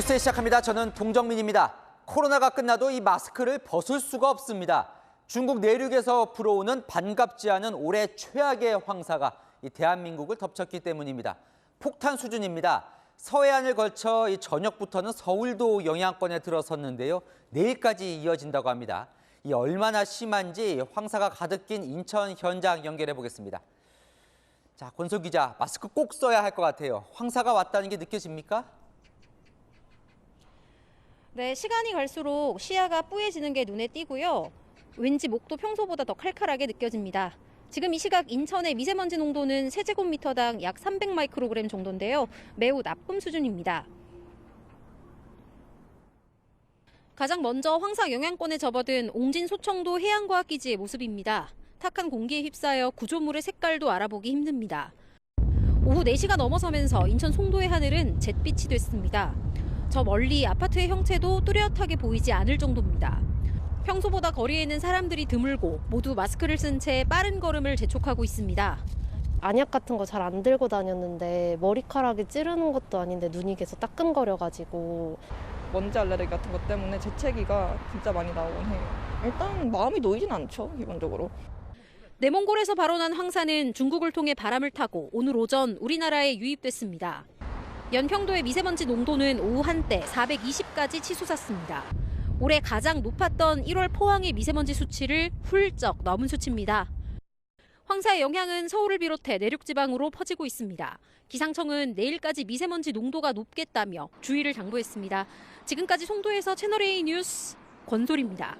뉴스 시작합니다. 저는 동정민입니다. 코로나가 끝나도 이 마스크를 벗을 수가 없습니다. 중국 내륙에서 불어오는 반갑지 않은 올해 최악의 황사가 이 대한민국을 덮쳤기 때문입니다. 폭탄 수준입니다. 서해안을 걸쳐 이 저녁부터는 서울도 영향권에 들어섰는데요. 내일까지 이어진다고 합니다. 이 얼마나 심한지 황사가 가득 낀 인천 현장 연결해 보겠습니다. 자, 권소 기자, 마스크 꼭 써야 할 것 같아요. 황사가 왔다는 게 느껴집니까? 네, 시간이 갈수록 시야가 뿌얘지는 게 눈에 띄고요. 왠지 목도 평소보다 더 칼칼하게 느껴집니다. 지금 이 시각 인천의 미세먼지 농도는 세제곱미터당 약 300마이크로그램 정도인데요. 매우 나쁨 수준입니다. 가장 먼저 황사 영향권에 접어든 옹진 소청도 해양과학기지의 모습입니다. 탁한 공기에 휩싸여 구조물의 색깔도 알아보기 힘듭니다. 오후 4시가 넘어서면서 인천 송도의 하늘은 잿빛이 됐습니다. 저 멀리 아파트의 형체도 뚜렷하게 보이지 않을 정도입니다. 평소보다 거리에 있는 사람들이 드물고 모두 마스크를 쓴 채 빠른 걸음을 재촉하고 있습니다. 안약 같은 거 잘 안 들고 다녔는데 머리카락이 찌르는 것도 아닌데 눈이 계속 따끔거려가지고 먼지 알레르기 같은 것 때문에 재채기가 진짜 많이 나오곤 해요. 일단 마음이 놓이진 않죠, 기본적으로. 내몽골에서 발원한 황사는 중국을 통해 바람을 타고 오늘 오전 우리나라에 유입됐습니다. 연평도의 미세먼지 농도는 오후 한때 420까지 치솟았습니다. 올해 가장 높았던 1월 포항의 미세먼지 수치를 훌쩍 넘은 수치입니다. 황사의 영향은 서울을 비롯해 내륙 지방으로 퍼지고 있습니다. 기상청은 내일까지 미세먼지 농도가 높겠다며 주의를 당부했습니다. 지금까지 송도에서 채널A 뉴스 권솔입니다.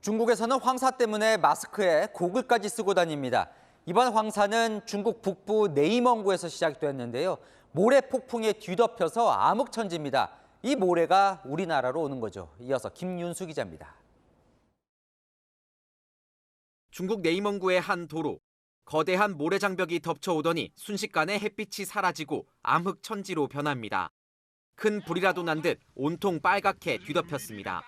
중국에서는 황사 때문에 마스크에 고글까지 쓰고 다닙니다. 이번 황사는 중국 북부 네이멍구에서 시작됐는데요. 모래 폭풍에 뒤덮여서 암흑천지입니다. 이 모래가 우리나라로 오는 거죠. 이어서 김윤수 기자입니다. 중국 네이멍구의 한 도로. 거대한 모래장벽이 덮쳐오더니 순식간에 햇빛이 사라지고 암흑천지로 변합니다. 큰 불이라도 난 듯 온통 빨갛게 뒤덮였습니다.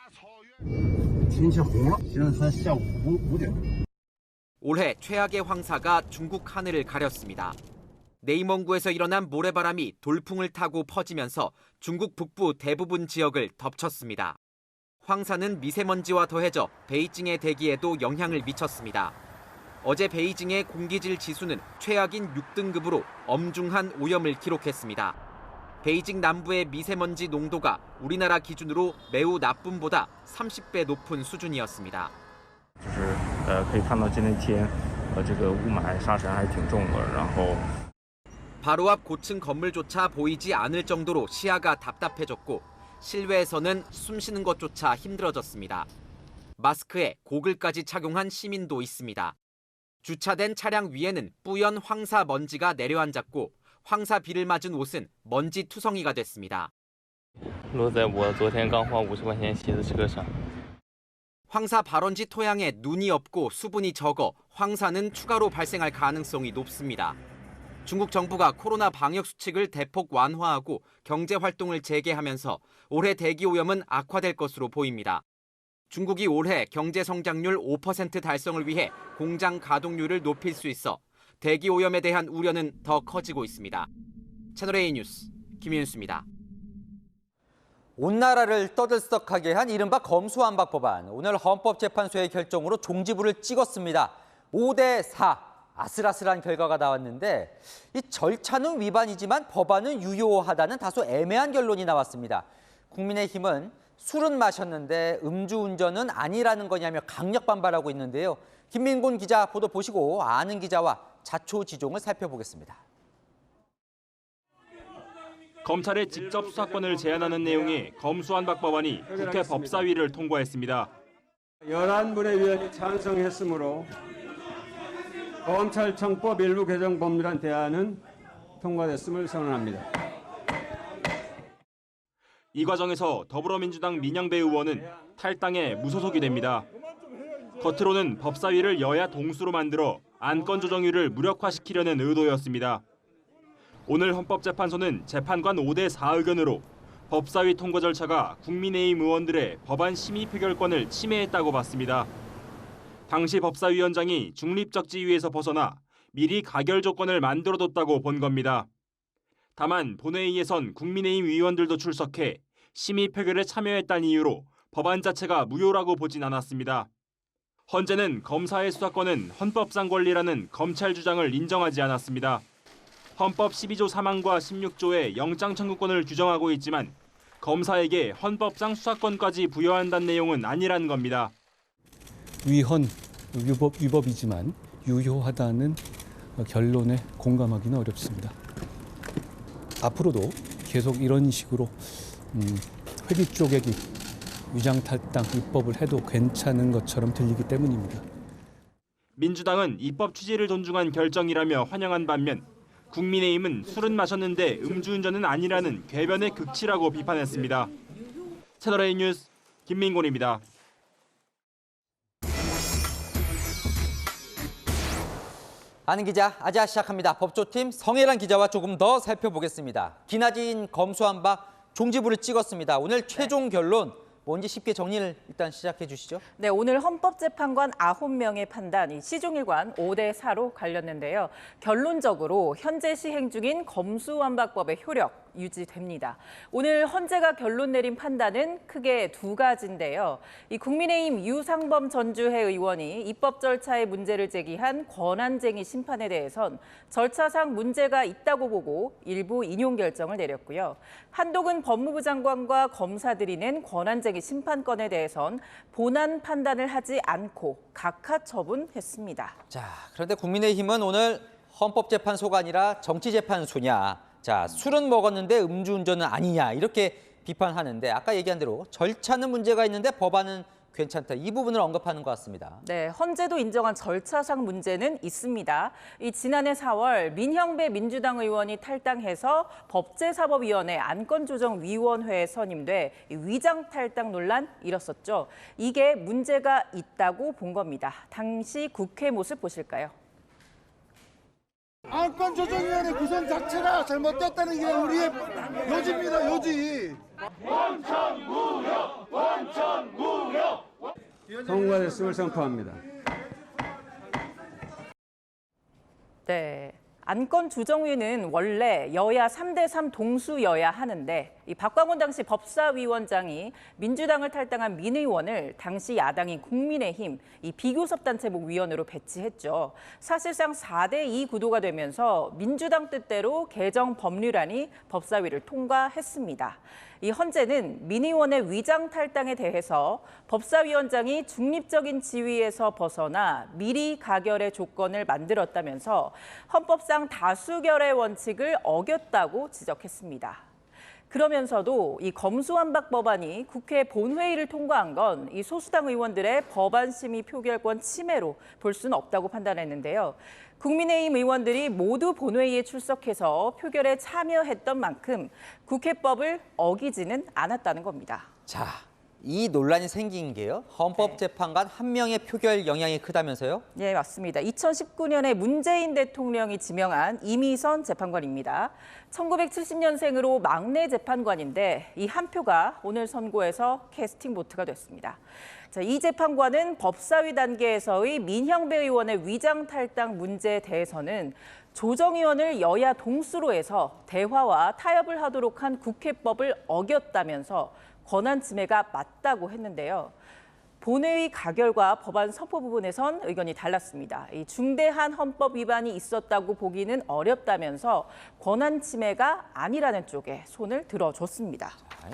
올해 최악의 황사가 중국 하늘을 가렸습니다. 네이멍구에서 일어난 모래바람이 돌풍을 타고 퍼지면서 중국 북부 대부분 지역을 덮쳤습니다. 황사는 미세먼지와 더해져 베이징의 대기에도 영향을 미쳤습니다. 어제 베이징의 공기질 지수는 최악인 6등급으로 엄중한 오염을 기록했습니다. 베이징 남부의 미세먼지 농도가 우리나라 기준으로 매우 나쁨보다 30배 높은 수준이었습니다. 可以看到今天这个雾霾沙尘还挺重的，然后 바로 앞 고층 건물조차 보이지 않을 정도로 시야가 답답해졌고 실외에서는 숨쉬는 것조차 힘들어졌습니다. 마스크에 고글까지 착용한 시민도 있습니다. 주차된 차량 위에는 뿌연 황사 먼지가 내려앉았고 황사 비를 맞은 옷은 먼지 투성이가 됐습니다. 落在我昨天刚花50块钱洗的车上。 황사 발원지 토양에 눈이 없고 수분이 적어 황사는 추가로 발생할 가능성이 높습니다. 중국 정부가 코로나 방역 수칙을 대폭 완화하고 경제 활동을 재개하면서 올해 대기 오염은 악화될 것으로 보입니다. 중국이 올해 경제 성장률 5% 달성을 위해 공장 가동률을 높일 수 있어 대기 오염에 대한 우려는 더 커지고 있습니다. 채널A 뉴스 김윤수입니다. 온 나라를 떠들썩하게 한 이른바 검수완박 법안. 오늘 헌법재판소의 결정으로 종지부를 찍었습니다. 5대4. 아슬아슬한 결과가 나왔는데 이 절차는 위반이지만 법안은 유효하다는 다소 애매한 결론이 나왔습니다. 국민의힘은 술은 마셨는데 음주운전은 아니라는 거냐며 강력 반발하고 있는데요. 김민곤 기자 보도 보시고 아는 기자와 자초지종을 살펴보겠습니다. 검찰의 직접 수사권을 제한하는 내용의 검수완박 법안이 국회 법사위를 통과했습니다. 11분의 위원이 찬성했으므로 검찰청법 일부 개정 법률안 대안은 통과됐음을 선언합니다. 이 과정에서 더불어민주당 민영배 의원은 탈당해 무소속이 됩니다. 겉으로는 법사위를 여야 동수로 만들어 안건 조정율을 무력화시키려는 의도였습니다. 오늘 헌법재판소는 재판관 5대4 의견으로 법사위 통과 절차가 국민의힘 의원들의 법안 심의 표결권을 침해했다고 봤습니다. 당시 법사위원장이 중립적 지위에서 벗어나 미리 가결 조건을 만들어뒀다고 본 겁니다. 다만 본회의에선 국민의힘 의원들도 출석해 심의 표결에 참여했다는 이유로 법안 자체가 무효라고 보진 않았습니다. 헌재는 검사의 수사권은 헌법상 권리라는 검찰 주장을 인정하지 않았습니다. 헌법 12조 3항과 16조의 영장 청구권을 규정하고 있지만 검사에게 헌법상 수사권까지 부여한다는 내용은 아니라는 겁니다. 위헌, 위법이지만 유효하다는 결론에 공감하기는 어렵습니다. 앞으로도 계속 이런 식으로 회기 쪼개기, 위장탈당 입법을 해도 괜찮은 것처럼 들리기 때문입니다. 민주당은 입법 취지를 존중한 결정이라며 환영한 반면 국민의힘은 술은 마셨는데 음주운전은 아니라는 궤변의 극치라고 비판했습니다. 채널A 뉴스 김민곤입니다. 아는 기자 아자 시작합니다. 법조팀 성혜란 기자와 조금 더 살펴보겠습니다. 기나진 검수완박 종지부를 찍었습니다. 오늘 최종 결론 뭔지 쉽게 정리를 일단 시작해 주시죠. 네, 오늘 헌법재판관 9명의 판단이 시종일관 5대 4로 갈렸는데요. 결론적으로 현재 시행 중인 검수완박법의 효력 유지됩니다. 오늘 헌재가 결론 내린 판단은 크게 두 가지인데요. 이 국민의힘 유상범 전주회 의원이 입법 절차에 문제를 제기한 권한쟁의 심판에 대해선 절차상 문제가 있다고 보고 일부 인용 결정을 내렸고요. 한동훈 법무부 장관과 검사들이 낸 권한쟁의 심판건에 대해선 본안 판단을 하지 않고 각하 처분했습니다. 자, 그런데 국민의힘은 오늘 헌법재판소가 아니라 정치재판소냐. 자, 술은 먹었는데 음주운전은 아니냐 이렇게 비판하는데 아까 얘기한 대로 절차는 문제가 있는데 법안은 괜찮다. 이 부분을 언급하는 것 같습니다. 네, 헌재도 인정한 절차상 문제는 있습니다. 이 지난해 4월 민형배 민주당 의원이 탈당해서 법제사법위원회 안건조정위원회에 선임돼 위장 탈당 논란 일었었죠. 이게 문제가 있다고 본 겁니다. 당시 국회 모습 보실까요? 안건조정위원회 구성 자체가 잘못됐다는 게 우리의 요지입니다. 요지. 원천무효! 통과됐음을 선포합니다. 네. 안건조정위는 원래 여야 3대3 동수여야 하는데 이 박광훈 당시 법사위원장이 민주당을 탈당한 민 의원을 당시 야당인 국민의힘 이 비교섭단체목 위원으로 배치했죠. 사실상 4대2 구도가 되면서 민주당 뜻대로 개정 법률안이 법사위를 통과했습니다. 이 헌재는 민 의원의 위장 탈당에 대해서 법사위원장이 중립적인 지위에서 벗어나 미리 가결의 조건을 만들었다면서 헌법상 다수결의 원칙을 어겼다고 지적했습니다. 그러면서도 이 검수완박 법안이 국회 본회의를 통과한 건 이 소수당 의원들의 법안 심의 표결권 침해로 볼 수는 없다고 판단했는데요. 국민의힘 의원들이 모두 본회의에 출석해서 표결에 참여했던 만큼 국회법을 어기지는 않았다는 겁니다. 자, 이 논란이 생긴 게요. 헌법재판관 한 명의 표결 영향이 크다면서요? 네, 맞습니다. 2019년에 문재인 대통령이 지명한 이미선 재판관입니다. 1970년생으로 막내 재판관인데 이 한 표가 오늘 선고에서 캐스팅 보트가 됐습니다. 자, 이 재판관은 법사위 단계에서의 민형배 의원의 위장 탈당 문제에 대해서는 조정위원을 여야 동수로 해서 대화와 타협을 하도록 한 국회법을 어겼다면서 권한 침해가 맞다고 했는데요. 본회의 가결과 법안 선포 부분에선 의견이 달랐습니다. 이 중대한 헌법 위반이 있었다고 보기는 어렵다면서 권한 침해가 아니라는 쪽에 손을 들어줬습니다.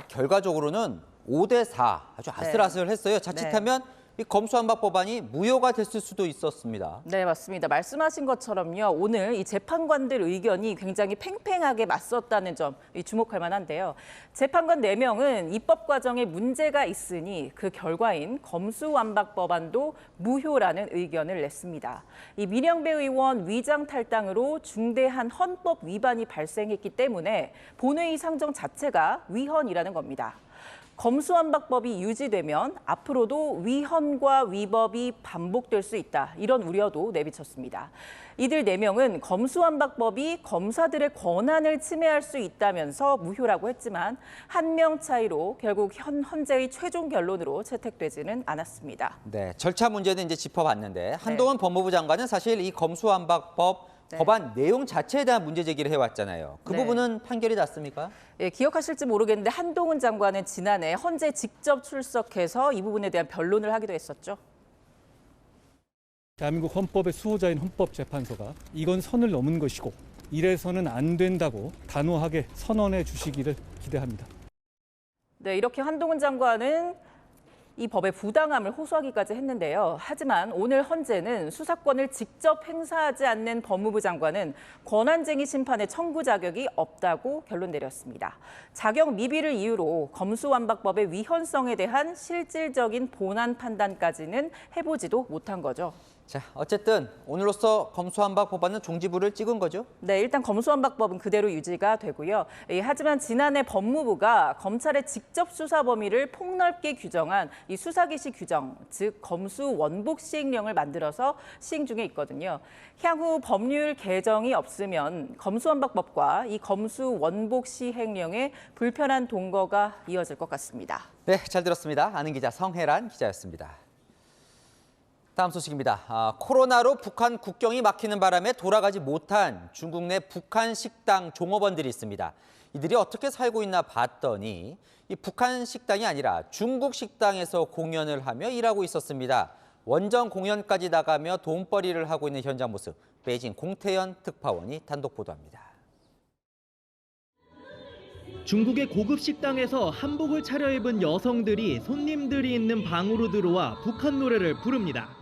결과적으로는 5대 4 아주 아슬아슬했어요. 자칫하면 이 검수완박 법안이 무효가 됐을 수도 있었습니다. 네, 맞습니다. 말씀하신 것처럼요. 오늘 이 재판관들 의견이 굉장히 팽팽하게 맞섰다는 점 주목할 만한데요. 재판관 4명은 입법 과정에 문제가 있으니 그 결과인 검수완박 법안도 무효라는 의견을 냈습니다. 이 민형배 의원 위장 탈당으로 중대한 헌법 위반이 발생했기 때문에 본회의 상정 자체가 위헌이라는 겁니다. 검수완박법이 유지되면 앞으로도 위헌과 위법이 반복될 수 있다. 이런 우려도 내비쳤습니다. 이들 4명은 검수완박법이 검사들의 권한을 침해할 수 있다면서 무효라고 했지만 한 명 차이로 결국 헌재의 최종 결론으로 채택되지는 않았습니다. 네, 절차 문제는 이제 짚어봤는데 한동훈 법무부 장관은 사실 이 검수완박법 네. 법안 내용 자체에 대한 문제 제기를 해왔잖아요. 그 네. 부분은 판결이 났습니까? 예, 기억하실지 모르겠는데 한동훈 장관은 지난해 헌재 직접 출석해서 이 부분에 대한 변론을 하기도 했었죠. 대한민국 헌법의 수호자인 헌법재판소가 이건 선을 넘은 것이고 이래서는 안 된다고 단호하게 선언해 주시기를 기대합니다. 네, 이렇게 한동훈 장관은 이 법의 부당함을 호소하기까지 했는데요. 하지만 오늘 헌재는 수사권을 직접 행사하지 않는 법무부 장관은 권한쟁의 심판의 청구 자격이 없다고 결론 내렸습니다. 자격 미비를 이유로 검수완박법의 위헌성에 대한 실질적인 본안 판단까지는 해보지도 못한 거죠. 자, 어쨌든 오늘로써 검수완박 법안은 종지부를 찍은 거죠? 네, 일단 검수완박법은 그대로 유지가 되고요. 하지만 지난해 법무부가 검찰의 직접 수사 범위를 폭넓게 규정한 이 수사 개시 규정, 즉 검수 원복 시행령을 만들어서 시행 중에 있거든요. 향후 법률 개정이 없으면 검수완박법과 이 검수 원복 시행령의 불편한 동거가 이어질 것 같습니다. 네, 잘 들었습니다. 아는 기자 성혜란 기자였습니다. 다음 소식입니다. 코로나로 북한 국경이 막히는 바람에 돌아가지 못한 중국 내 북한 식당 종업원들이 있습니다. 이들이 어떻게 살고 있나 봤더니 이 북한 식당이 아니라 중국 식당에서 공연을 하며 일하고 있었습니다. 원정 공연까지 나가며 돈벌이를 하고 있는 현장 모습, 베이징 공태현 특파원이 단독 보도합니다. 중국의 고급 식당에서 한복을 차려입은 여성들이 손님들이 있는 방으로 들어와 북한 노래를 부릅니다.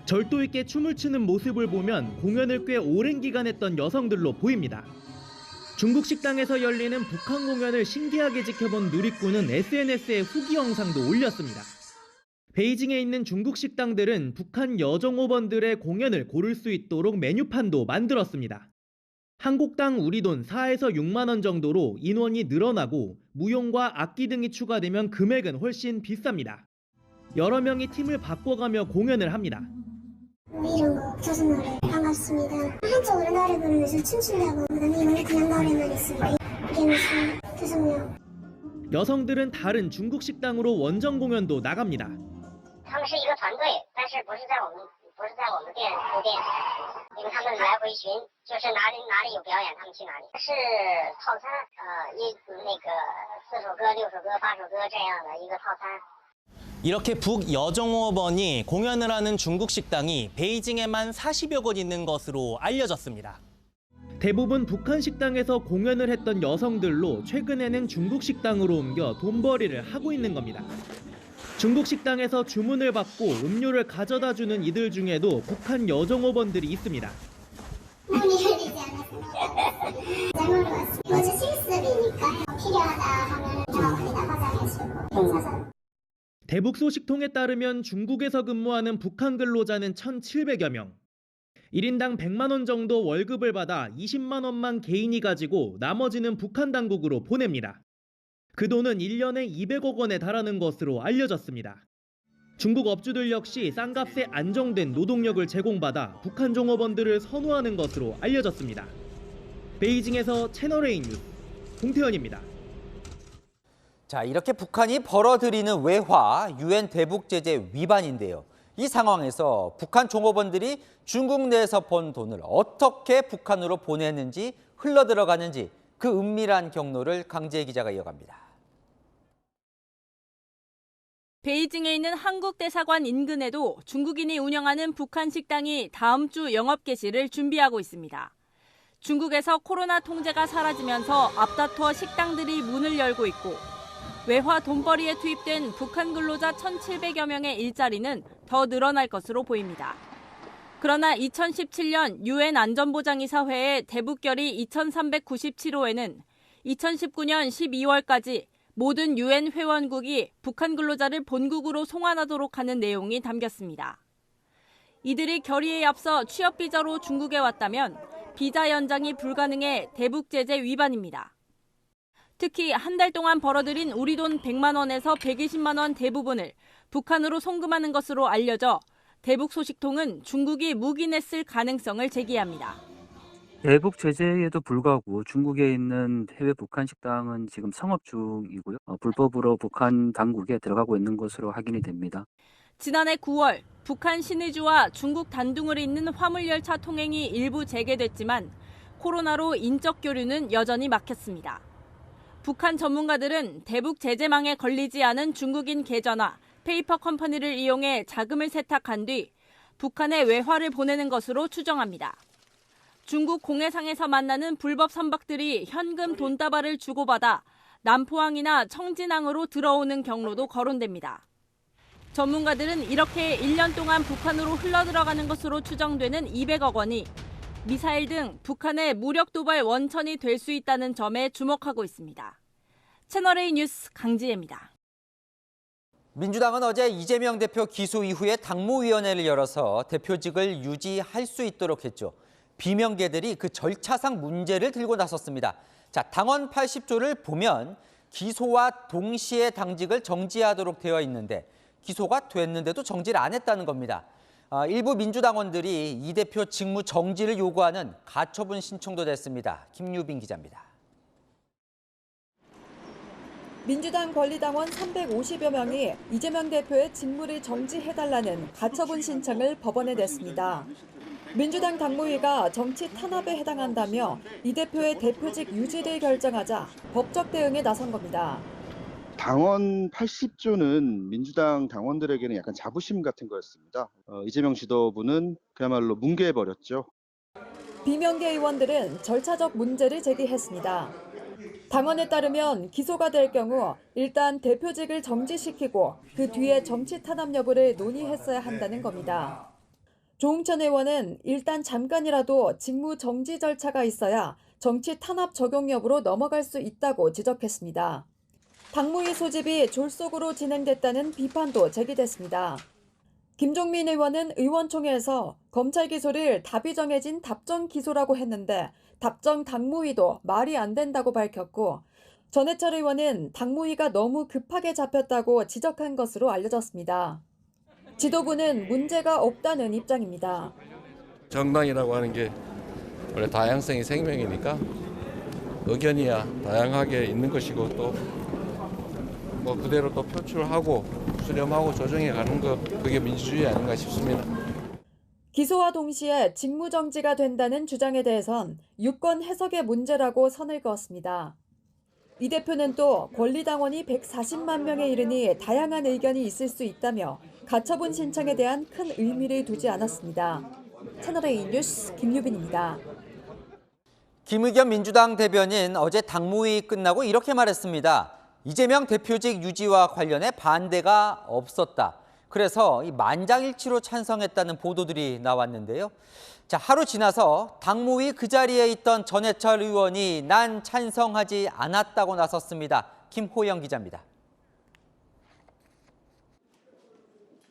절도 있게 춤을 추는 모습을 보면 공연을 꽤 오랜 기간 했던 여성들로 보입니다. 중국 식당에서 열리는 북한 공연을 신기하게 지켜본 누리꾼은 SNS에 후기 영상도 올렸습니다. 베이징에 있는 중국 식당들은 북한 여정호번들의 공연을 고를 수 있도록 메뉴판도 만들었습니다. 한 곡당 우리 돈 4에서 6만 원 정도로 인원이 늘어나고 무용과 악기 등이 추가되면 금액은 훨씬 비쌉니다. 여러 명이 팀을 바꿔가며 공연을 합니다. 이런 거 조선 노래 반갑습니다. 한쪽으로 노래 부르면서 춤춘다고 그다음에 이거는 그냥 노래만 있어요. 이게 무슨 여성들은 다른 중국 식당으로 원정 공연도 나갑니다. 他们是一个团队，但是不是在我们店驻店，因为他们来回巡，就是哪里有表演他们去哪里。是套餐，4首歌、6首歌、8首歌这样的一个套餐。 이렇게 북여정호원이 공연을 하는 중국 식당이 베이징에만 40여 곳 있는 것으로 알려졌습니다. 대부분 북한 식당에서 공연을 했던 여성들로 최근에는 중국 식당으로 옮겨 돈벌이를 하고 있는 겁니다. 중국 식당에서 주문을 받고 음료를 가져다 주는 이들 중에도 북한 여정호원들이 있습니다. 문의해드리지 않았습니다. 잘못 왔습니다. 어제 실습이니까 필요하다 하면 정확하게 나가자 해주고 대북 소식통에 따르면 중국에서 근무하는 북한 근로자는 1,700여 명. 1인당 100만 원 정도 월급을 받아 20만 원만 개인이 가지고 나머지는 북한 당국으로 보냅니다. 그 돈은 1년에 200억 원에 달하는 것으로 알려졌습니다. 중국 업주들 역시 싼값에 안정된 노동력을 제공받아 북한 종업원들을 선호하는 것으로 알려졌습니다. 베이징에서 채널A 뉴스 공태현입니다. 자, 이렇게 북한이 벌어들이는 외화, 유엔 대북 제재 위반인데요. 이 상황에서 북한 종업원들이 중국 내에서 번 돈을 어떻게 북한으로 보내는지 흘러들어가는지 그 은밀한 경로를 강지혜 기자가 이어갑니다. 베이징에 있는 한국 대사관 인근에도 중국인이 운영하는 북한 식당이 다음 주 영업 개시를 준비하고 있습니다. 중국에서 코로나 통제가 사라지면서 앞다퉈 식당들이 문을 열고 있고 외화 돈벌이에 투입된 북한 근로자 1,700여 명의 일자리는 더 늘어날 것으로 보입니다. 그러나 2017년 유엔 안전보장이사회의 대북결의 2397호에는 2019년 12월까지 모든 유엔 회원국이 북한 근로자를 본국으로 송환하도록 하는 내용이 담겼습니다. 이들이 결의에 앞서 취업 비자로 중국에 왔다면 비자 연장이 불가능해 대북 제재 위반입니다. 특히 한 달 동안 벌어들인 우리 돈 100만 원에서 120만 원 대부분을 북한으로 송금하는 것으로 알려져 대북 소식통은 중국이 묵인했을 가능성을 제기합니다. 대북 제재에도 불구하고 중국에 있는 해외 북한 식당은 지금 성업 중이고요. 불법으로 북한 당국에 들어가고 있는 것으로 확인이 됩니다. 지난해 9월 북한 신의주와 중국 단둥을 잇는 화물열차 통행이 일부 재개됐지만 코로나로 인적 교류는 여전히 막혔습니다. 북한 전문가들은 대북 제재망에 걸리지 않은 중국인 계좌나 페이퍼 컴퍼니를 이용해 자금을 세탁한 뒤 북한에 외화를 보내는 것으로 추정합니다. 중국 공해상에서 만나는 불법 선박들이 현금 돈다발을 주고받아 남포항이나 청진항으로 들어오는 경로도 거론됩니다. 전문가들은 이렇게 1년 동안 북한으로 흘러들어가는 것으로 추정되는 200억 원이 미사일 등 북한의 무력 도발 원천이 될 수 있다는 점에 주목하고 있습니다. 채널A 뉴스 강지혜입니다. 민주당은 어제 이재명 대표 기소 이후에 당무위원회를 열어서 대표직을 유지할 수 있도록 했죠. 비명계들이 그 절차상 문제를 들고 나섰습니다. 자, 당원 80조를 보면 기소와 동시에 당직을 정지하도록 되어 있는데 기소가 됐는데도 정지를 안 했다는 겁니다. 일부 민주당원들이 이 대표 직무 정지를 요구하는 가처분 신청도 냈습니다. 김유빈 기자입니다. 민주당 권리당원 350여 명이 이재명 대표의 직무를 정지해달라는 가처분 신청을 법원에 냈습니다. 민주당 당무위가 정치 탄압에 해당한다며 이 대표의 대표직 유지를 결정하자 법적 대응에 나선 겁니다. 당원 80조는 민주당 당원들에게는 약간 자부심 같은 거였습니다. 이재명 지도부는 그야말로 뭉개버렸죠. 비명계 의원들은 절차적 문제를 제기했습니다. 당원에 따르면 기소가 될 경우 일단 대표직을 정지시키고 그 뒤에 정치 탄압 여부를 논의했어야 한다는 겁니다. 조응천 의원은 일단 잠깐이라도 직무 정지 절차가 있어야 정치 탄압 적용 여부로 넘어갈 수 있다고 지적했습니다. 당무위 소집이 졸속으로 진행됐다는 비판도 제기됐습니다. 김종민 의원은 의원총회에서 검찰 기소를 답이 정해진 답정 기소라고 했는데 답정 당무위도 말이 안 된다고 밝혔고 전해철 의원은 당무위가 너무 급하게 잡혔다고 지적한 것으로 알려졌습니다. 지도부는 문제가 없다는 입장입니다. 정당이라고 하는 게 원래 다양성이 생명이니까 의견이야 다양하게 있는 것이고 또 뭐 그대로 또 표출하고 수렴하고 조정해 가는 거 그게 민주주의 아닌가 싶습니다. 기소와 동시에 직무정지가 된다는 주장에 대해선 유권 해석의 문제라고 선을 그었습니다. 이 대표는 또 권리당원이 140만 명에 이르니 다양한 의견이 있을 수 있다며 가처분 신청에 대한 큰 의미를 두지 않았습니다. 채널A 뉴스 김유빈입니다. 김의겸 민주당 대변인 어제 당무위 끝나고 이렇게 말했습니다. 이재명 대표직 유지와 관련해 반대가 없었다. 그래서 이 만장일치로 찬성했다는 보도들이 나왔는데요. 자, 하루 지나서 당무위 그 자리에 있던 전해철 의원이 난 찬성하지 않았다고 나섰습니다. 김호영 기자입니다.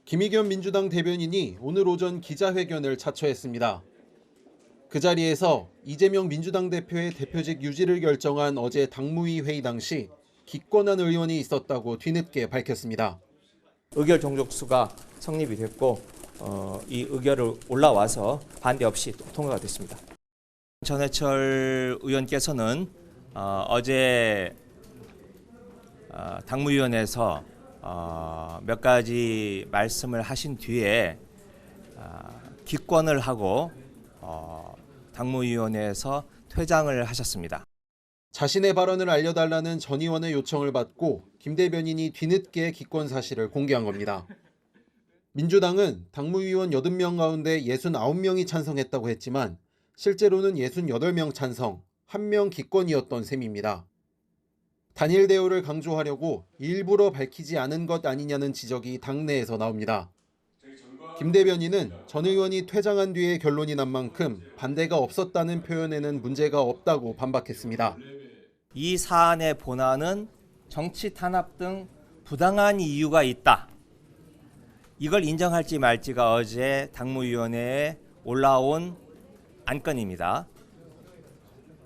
김의겸 민주당 대변인이 오늘 오전 기자회견을 자처했습니다. 그 자리에서 이재명 민주당 대표의 대표직 유지를 결정한 어제 당무위 회의 당시 기권한 의원이 있었다고 뒤늦게 밝혔습니다. 의결 종족수가 성립이 됐고 이 의결을 올라와서 반대 없이 통과가 됐습니다. 전해철 의원께서는 어제 당무위원회에서 몇 가지 말씀을 하신 뒤에 기권을 하고 당무위원회에서 퇴장을 하셨습니다. 자신의 발언을 알려달라는 전 의원의 요청을 받고 김 대변인이 뒤늦게 기권 사실을 공개한 겁니다. 민주당은 당무위원 80명 가운데 69명이 찬성했다고 했지만 실제로는 68명 찬성, 1명 기권이었던 셈입니다. 단일 대우를 강조하려고 일부러 밝히지 않은 것 아니냐는 지적이 당내에서 나옵니다. 김 대변인은 전 의원이 퇴장한 뒤에 결론이 난 만큼 반대가 없었다는 표현에는 문제가 없다고 반박했습니다. 이 사안의 본안은 정치 탄압 등 부당한 이유가 있다. 이걸 인정할지 말지가 어제 당무위원회에 올라온 안건입니다.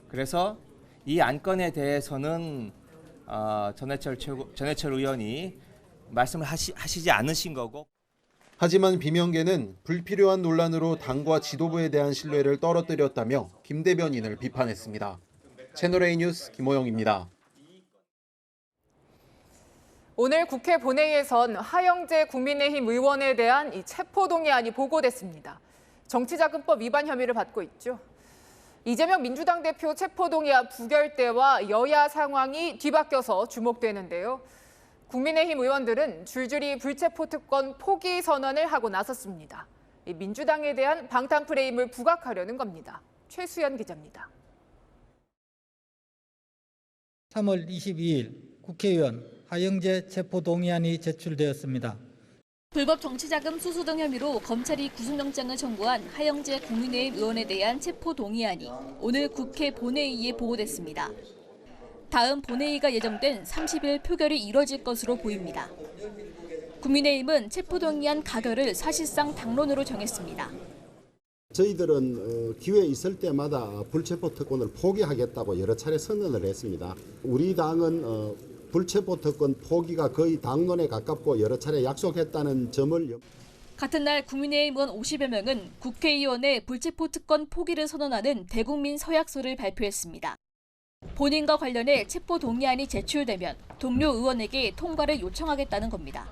그래서 이 안건에 대해서는 전해철 의원이 말씀을 하시지 않으신 거고. 하지만 비명계는 불필요한 논란으로 당과 지도부에 대한 신뢰를 떨어뜨렸다며 김 대변인을 비판했습니다. 채널A 뉴스 김호영입니다. 오늘 국회 본회의에선 하영재 국민의힘 의원에 대한 이 체포동의안이 보고됐습니다. 정치자금법 위반 혐의를 받고 있죠. 이재명 민주당 대표 체포동의안 부결대와 여야 상황이 뒤바뀌어서 주목되는데요. 국민의힘 의원들은 줄줄이 불체포 특권 포기 선언을 하고 나섰습니다. 민주당에 대한 방탄 프레임을 부각하려는 겁니다. 최수연 기자입니다. 3월 22일 국회의원 하영재 체포동의안이 제출되었습니다. 불법 정치자금 수수 등 혐의로 검찰이 구속영장을 청구한 하영재 국민의힘 의원에 대한 체포동의안이 오늘 국회 본회의에 보고됐습니다. 다음 본회의가 예정된 30일 표결이 이뤄질 것으로 보입니다. 국민의힘은 체포동의안 가결을 사실상 당론으로 정했습니다. 저희들은 기회 있을 때마다 불체포 특권을 포기하겠다고 여러 차례 선언을 했습니다. 우리 당은 불체포 특권 포기가 거의 당론에 가깝고 여러 차례 약속했다는 점을. 같은 날 국민의힘 의원 50여 명은 국회의원의 불체포 특권 포기를 선언하는 대국민 서약서를 발표했습니다. 본인과 관련해 체포 동의안이 제출되면 동료 의원에게 통과를 요청하겠다는 겁니다.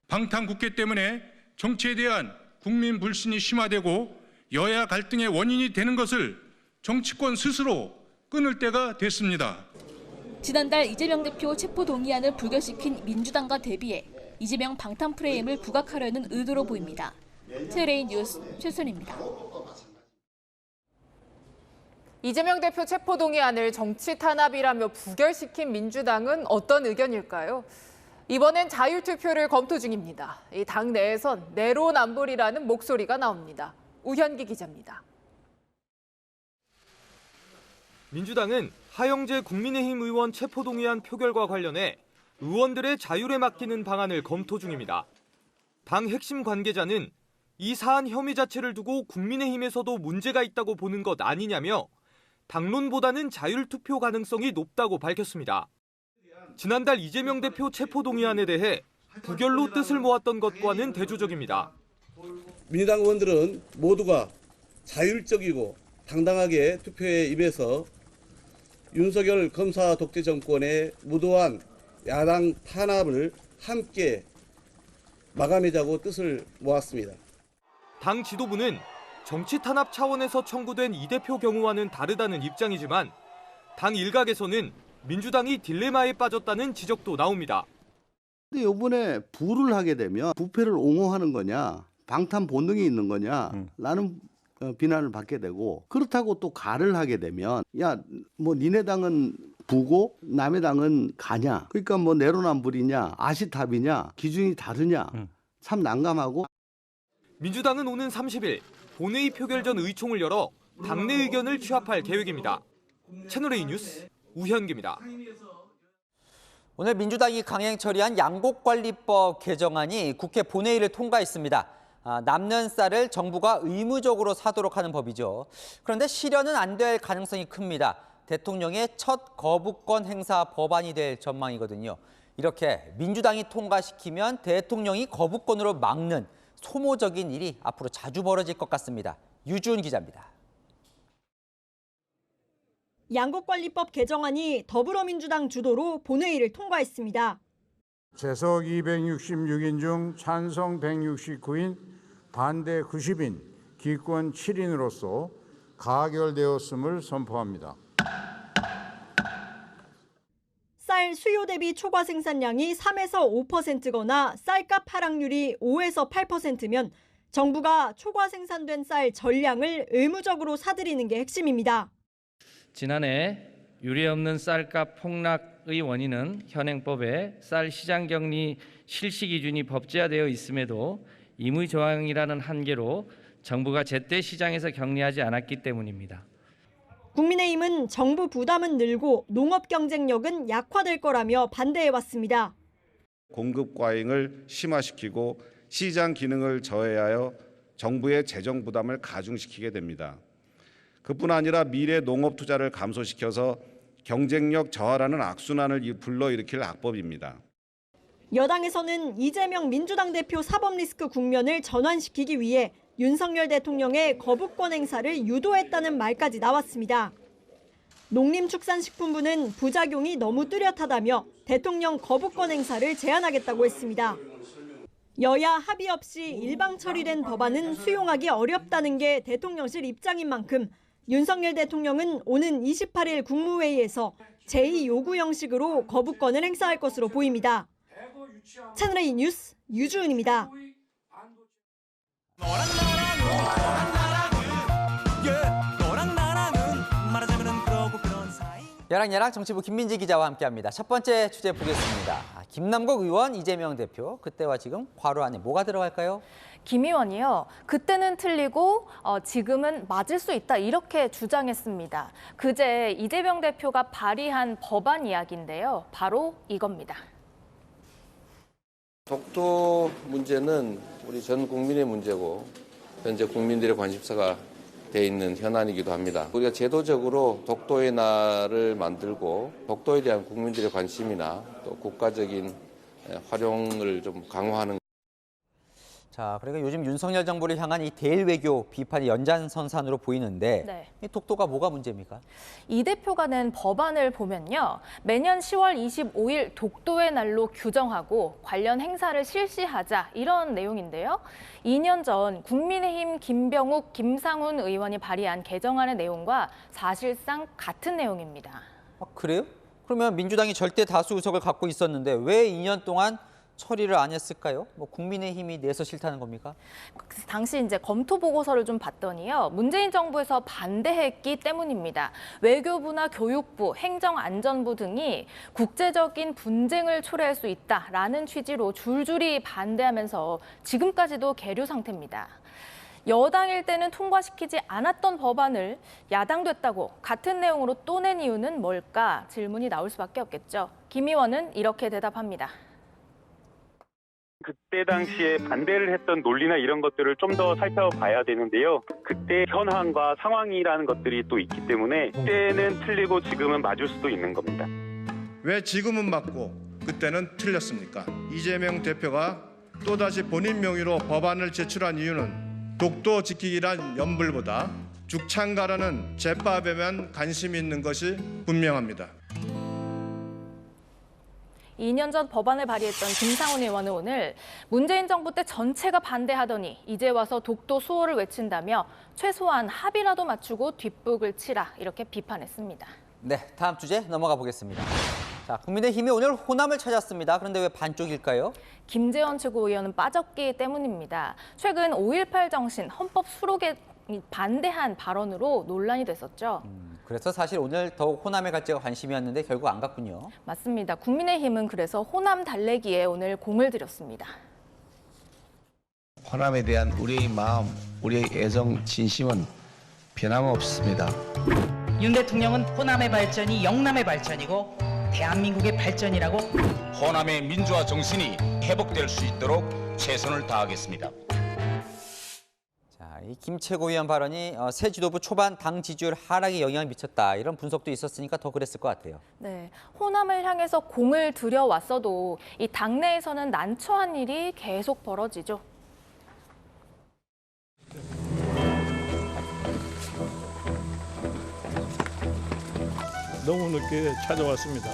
방탄 국회 때문에 정치에 대한 국민 불신이 심화되고 여야 갈등의 원인이 되는 것을 정치권 스스로 끊을 때가 됐습니다. 지난달 이재명 대표 체포 동의안을 부결시킨 민주당과 대비해 이재명 방탄 프레임을 부각하려는 의도로 보입니다. 채널A 뉴스 최순입니다. 이재명 대표 체포동의안을 정치 탄압이라며 부결시킨 민주당은 어떤 의견일까요? 이번엔 자율투표를 검토 중입니다. 이 당 내에선 내로남불이라는 목소리가 나옵니다. 우현기 기자입니다. 민주당은 하영재 국민의힘 의원 체포동의안 표결과 관련해 의원들의 자율에 맡기는 방안을 검토 중입니다. 당 핵심 관계자는 이 사안 혐의 자체를 두고 국민의힘에서도 문제가 있다고 보는 것 아니냐며 당론보다는 자율투표 가능성이 높다고 밝혔습니다. 지난달 이재명 대표 체포동의안에 대해 부결로 뜻을 모았던 것과는 대조적입니다. 민주당 의원들은 모두가 자율적이고 당당하게 투표에 임해서 윤석열 검사 독재 정권의 무도한 야당 탄압을 함께 마감하자고 뜻을 모았습니다. 당 지도부는 정치 탄압 차원에서 청구된 이 대표 경우와는 다르다는 입장이지만 당 일각에서는 민주당이 딜레마에 빠졌다는 지적도 나옵니다. 근데 이번에 부를 하게 되면 부패를 옹호하는 거냐, 방탄 본능이 있는 거냐, 라는 비난을 받게 되고, 그렇다고 또 가를 하게 되면 야, 뭐 니네 당은 부고 남의 당은 가냐, 그러니까 뭐 내로남불이냐 아시탑이냐 기준이 다르냐, 참 난감하고. 민주당은 오는 30일 본회의 표결 전 의총을 열어 당내 의견을 취합할 계획입니다. 채널A 뉴스 우현기입니다. 오늘 민주당이 강행 처리한 양곡관리법 개정안이 국회 본회의를 통과했습니다. 남는 쌀을 정부가 의무적으로 사도록 하는 법이죠. 그런데 실현은 안 될 가능성이 큽니다. 대통령의 첫 거부권 행사 법안이 될 전망이거든요. 이렇게 민주당이 통과시키면 대통령이 거부권으로 막는 소모적인 일이 앞으로 자주 벌어질 것 같습니다. 유주은 기자입니다. 양곡관리법 개정안이 더불어민주당 주도로 본회의를 통과했습니다. 재석 266인 중 찬성 169인, 반대 90인, 기권 7인으로서 가결되었음을 선포합니다. 쌀 수요 대비 초과 생산량이 3에서 5%거나 쌀값 하락률이 5에서 8%면 정부가 초과 생산된 쌀 전량을 의무적으로 사들이는 게 핵심입니다. 지난해 유례없는 쌀값 폭락의 원인은 현행법에 쌀 시장 격리 실시 기준이 법제화되어 있음에도 임의 조항이라는 한계로 정부가 제때 시장에서 격리하지 않았기 때문입니다. 국민의힘은 정부 부담은 늘고 농업 경쟁력은 약화될 거라며 반대해왔습니다. 공급 과잉을 심화시키고 시장 기능을 저해하여 정부의 재정 부담을 가중시키게 됩니다. 그뿐 아니라 미래 농업 투자를 감소시켜서 경쟁력 저하라는 악순환을 불러일으킬 악법입니다. 여당에서는 이재명 민주당 대표 사법 리스크 국면을 전환시키기 위해 윤석열 대통령의 거부권 행사를 유도했다는 말까지 나왔습니다. 농림축산식품부는 부작용이 너무 뚜렷하다며 대통령 거부권 행사를 제한하겠다고 했습니다. 여야 합의 없이 일방 처리된 법안은 수용하기 어렵다는 게 대통령실 입장인 만큼 윤석열 대통령은 오는 28일 국무회의에서 제2 요구 형식으로 거부권을 행사할 것으로 보입니다. 채널A 뉴스 유주은입니다. 야랑 정치부 김민지 기자와 함께합니다. 첫 번째 주제 보겠습니다. 김남국 의원, 이재명 대표, 그때와 지금 괄호 안에 뭐가 들어갈까요? 김 의원이요. 그때는 틀리고 지금은 맞을 수 있다 이렇게 주장했습니다. 그제 이재명 대표가 발의한 법안 이야기인데요. 바로 이겁니다. 독도 문제는 우리 전 국민의 문제고 현재 국민들의 관심사가 돼 있는 현안이기도 합니다. 우리가 제도적으로 독도의 날을 만들고 독도에 대한 국민들의 관심이나 또 국가적인 활용을 좀 강화하는. 자, 그러니까 요즘 윤석열 정부를 향한 이 대일 외교 비판이 연장선상으로 보이는데 네. 이 독도가 뭐가 문제입니까? 이 대표가 낸 법안을 보면요. 매년 10월 25일 독도의 날로 규정하고 관련 행사를 실시하자 이런 내용인데요. 2년 전 국민의힘 김병욱, 김상훈 의원이 발의한 개정안의 내용과 사실상 같은 내용입니다. 그래요? 그러면 민주당이 절대 다수 의석을 갖고 있었는데 왜 2년 동안 처리를 안 했을까요? 국민의힘이 내서 싫다는 겁니까? 당시 이제 검토 보고서를 좀 봤더니요. 문재인 정부에서 반대했기 때문입니다. 외교부나 교육부, 행정안전부 등이 국제적인 분쟁을 초래할 수 있다라는 취지로 줄줄이 반대하면서 지금까지도 계류 상태입니다. 여당일 때는 통과시키지 않았던 법안을 야당 됐다고 같은 내용으로 또 낸 이유는 뭘까? 질문이 나올 수밖에 없겠죠. 김 의원은 이렇게 대답합니다. 그때 당시에 반대를 했던 논리나 이런 것들을 좀 더 살펴봐야 되는데요. 그때 현황과 상황이라는 것들이 또 있기 때문에 그때는 틀리고 지금은 맞을 수도 있는 겁니다. 왜 지금은 맞고 그때는 틀렸습니까? 이재명 대표가 또다시 본인 명의로 법안을 제출한 이유는 독도 지키기란 연불보다 죽창가라는 제밥에만 관심이 있는 것이 분명합니다. 2년 전 법안을 발의했던 김상훈 의원은 오늘 문재인 정부 때 전체가 반대하더니 이제 와서 독도 수호를 외친다며 최소한 합의라도 맞추고 뒷북을 치라 이렇게 비판했습니다. 네, 다음 주제 넘어가 보겠습니다. 자, 국민의힘이 오늘 호남을 찾았습니다. 그런데 왜 반쪽일까요? 김재원 최고위원은 빠졌기 때문입니다. 최근 5.18 정신 헌법 수록에 반대한 발언으로 논란이 됐었죠. 그래서 사실 오늘 더욱 호남에 갈지가 관심이었는데 결국 안 갔군요. 맞습니다. 국민의힘은 그래서 호남 달래기에 오늘 공을 들였습니다. 호남에 대한 우리의 마음, 우리의 애정, 진심은 변함없습니다. 윤 대통령은 호남의 발전이 영남의 발전이고 대한민국의 발전이라고 호남의 민주화 정신이 회복될 수 있도록 최선을 다하겠습니다. 이 김 최고위원 발언이 새 지도부 초반 당 지지율 하락에 영향을 미쳤다. 이런 분석도 있었으니까 더 그랬을 것 같아요. 네, 호남을 향해서 공을 들여왔어도 이 당내에서는 난처한 일이 계속 벌어지죠. 너무 늦게 찾아왔습니다.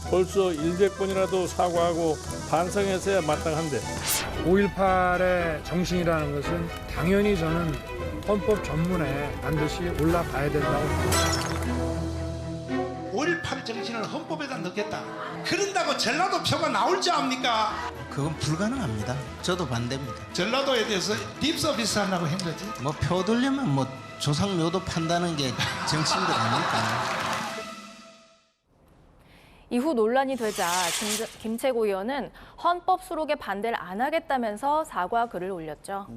벌써 1대권이라도 사과하고 반성해서야 마땅한데 5.18의 정신이라는 것은 당연히 저는 헌법 전문에 반드시 올라가야 된다고 봅니다. 5.18 정신을 헌법에다 넣겠다. 그런다고 전라도 표가 나올 줄 압니까? 그건 불가능합니다. 저도 반대입니다. 전라도에 대해서 립서비스 하려고 한 거지. 뭐 표 들려면 뭐 조상묘도 판다는 게 정치인들 아닐까. 이후 논란이 되자 김 최고위원은 헌법 수록에 반대를 안 하겠다면서 사과 글을 올렸죠.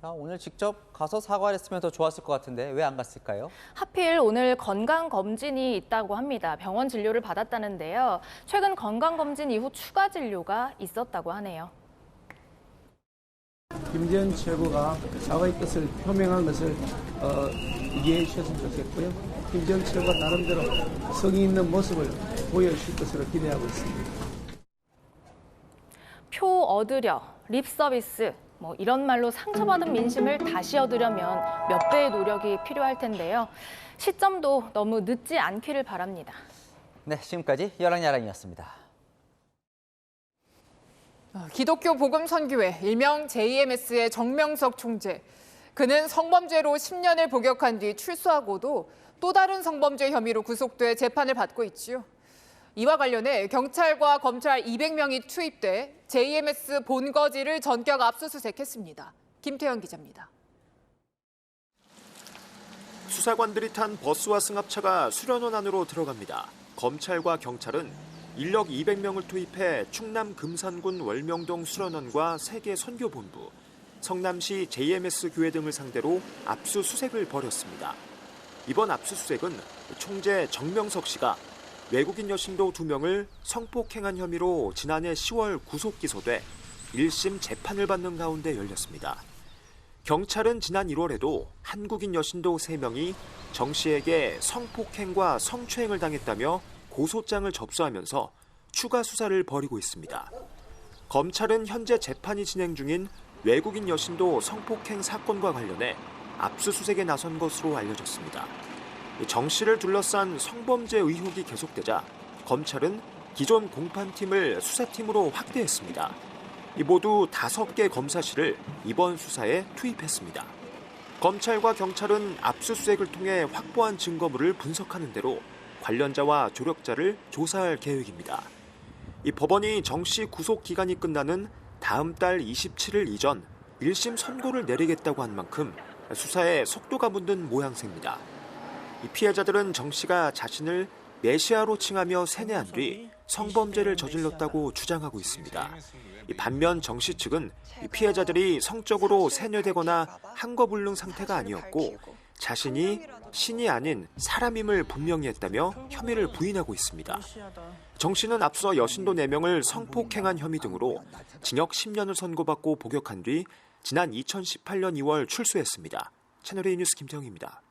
자, 오늘 직접 가서 사과를 했으면 더 좋았을 것 같은데 왜 안 갔을까요? 하필 오늘 건강검진이 있다고 합니다. 병원 진료를 받았다는데요. 최근 건강검진 이후 추가 진료가 있었다고 하네요. 김재원 최고가 사과의 뜻을 표명한 것을 이해해 주셨으면 좋겠고요. 김재원 최고가 나름대로 성의 있는 모습을 보여주실 것으로 기대하고 있습니다. 얻으려, 립서비스, 이런 말로 상처받은 민심을 다시 얻으려면 몇 배의 노력이 필요할 텐데요. 시점도 너무 늦지 않기를 바랍니다. 네, 지금까지 열랑야랑이었습니다. 기독교 복음선교회 일명 JMS의 정명석 총재. 그는 성범죄로 10년을 복역한 뒤 출소하고도 또 다른 성범죄 혐의로 구속돼 재판을 받고 있지요. 이와 관련해 경찰과 검찰 200명이 투입돼 JMS 본거지를 전격 압수수색했습니다. 김태현 기자입니다. 수사관들이 탄 버스와 승합차가 수련원 안으로 들어갑니다. 검찰과 경찰은 인력 200명을 투입해 충남 금산군 월명동 수련원과 세계 선교본부, 성남시 JMS 교회 등을 상대로 압수수색을 벌였습니다. 이번 압수수색은 총재 정명석 씨가 외국인 여신도 2명을 성폭행한 혐의로 지난해 10월 구속 기소돼 1심 재판을 받는 가운데 열렸습니다. 경찰은 지난 1월에도 한국인 여신도 3명이 정 씨에게 성폭행과 성추행을 당했다며 고소장을 접수하면서 추가 수사를 벌이고 있습니다. 검찰은 현재 재판이 진행 중인 외국인 여신도 성폭행 사건과 관련해 압수수색에 나선 것으로 알려졌습니다. 정 씨를 둘러싼 성범죄 의혹이 계속되자 검찰은 기존 공판팀을 수사팀으로 확대했습니다. 모두 5개 검사실을 이번 수사에 투입했습니다. 검찰과 경찰은 압수수색을 통해 확보한 증거물을 분석하는 대로 관련자와 조력자를 조사할 계획입니다. 이 법원이 정 씨 구속 기간이 끝나는 다음 달 27일 이전 1심 선고를 내리겠다고 한 만큼 수사에 속도가 붙는 모양새입니다. 이 피해자들은 정 씨가 자신을 메시아로 칭하며 세뇌한 뒤 성범죄를 저질렀다고 주장하고 있습니다. 반면 정 씨 측은 피해자들이 성적으로 세뇌되거나 한거불능 상태가 아니었고 자신이 신이 아닌 사람임을 분명히 했다며 혐의를 부인하고 있습니다. 정 씨는 앞서 여신도 4명을 성폭행한 혐의 등으로 징역 10년을 선고받고 복역한 뒤 지난 2018년 2월 출소했습니다. 채널A 뉴스 김태형입니다.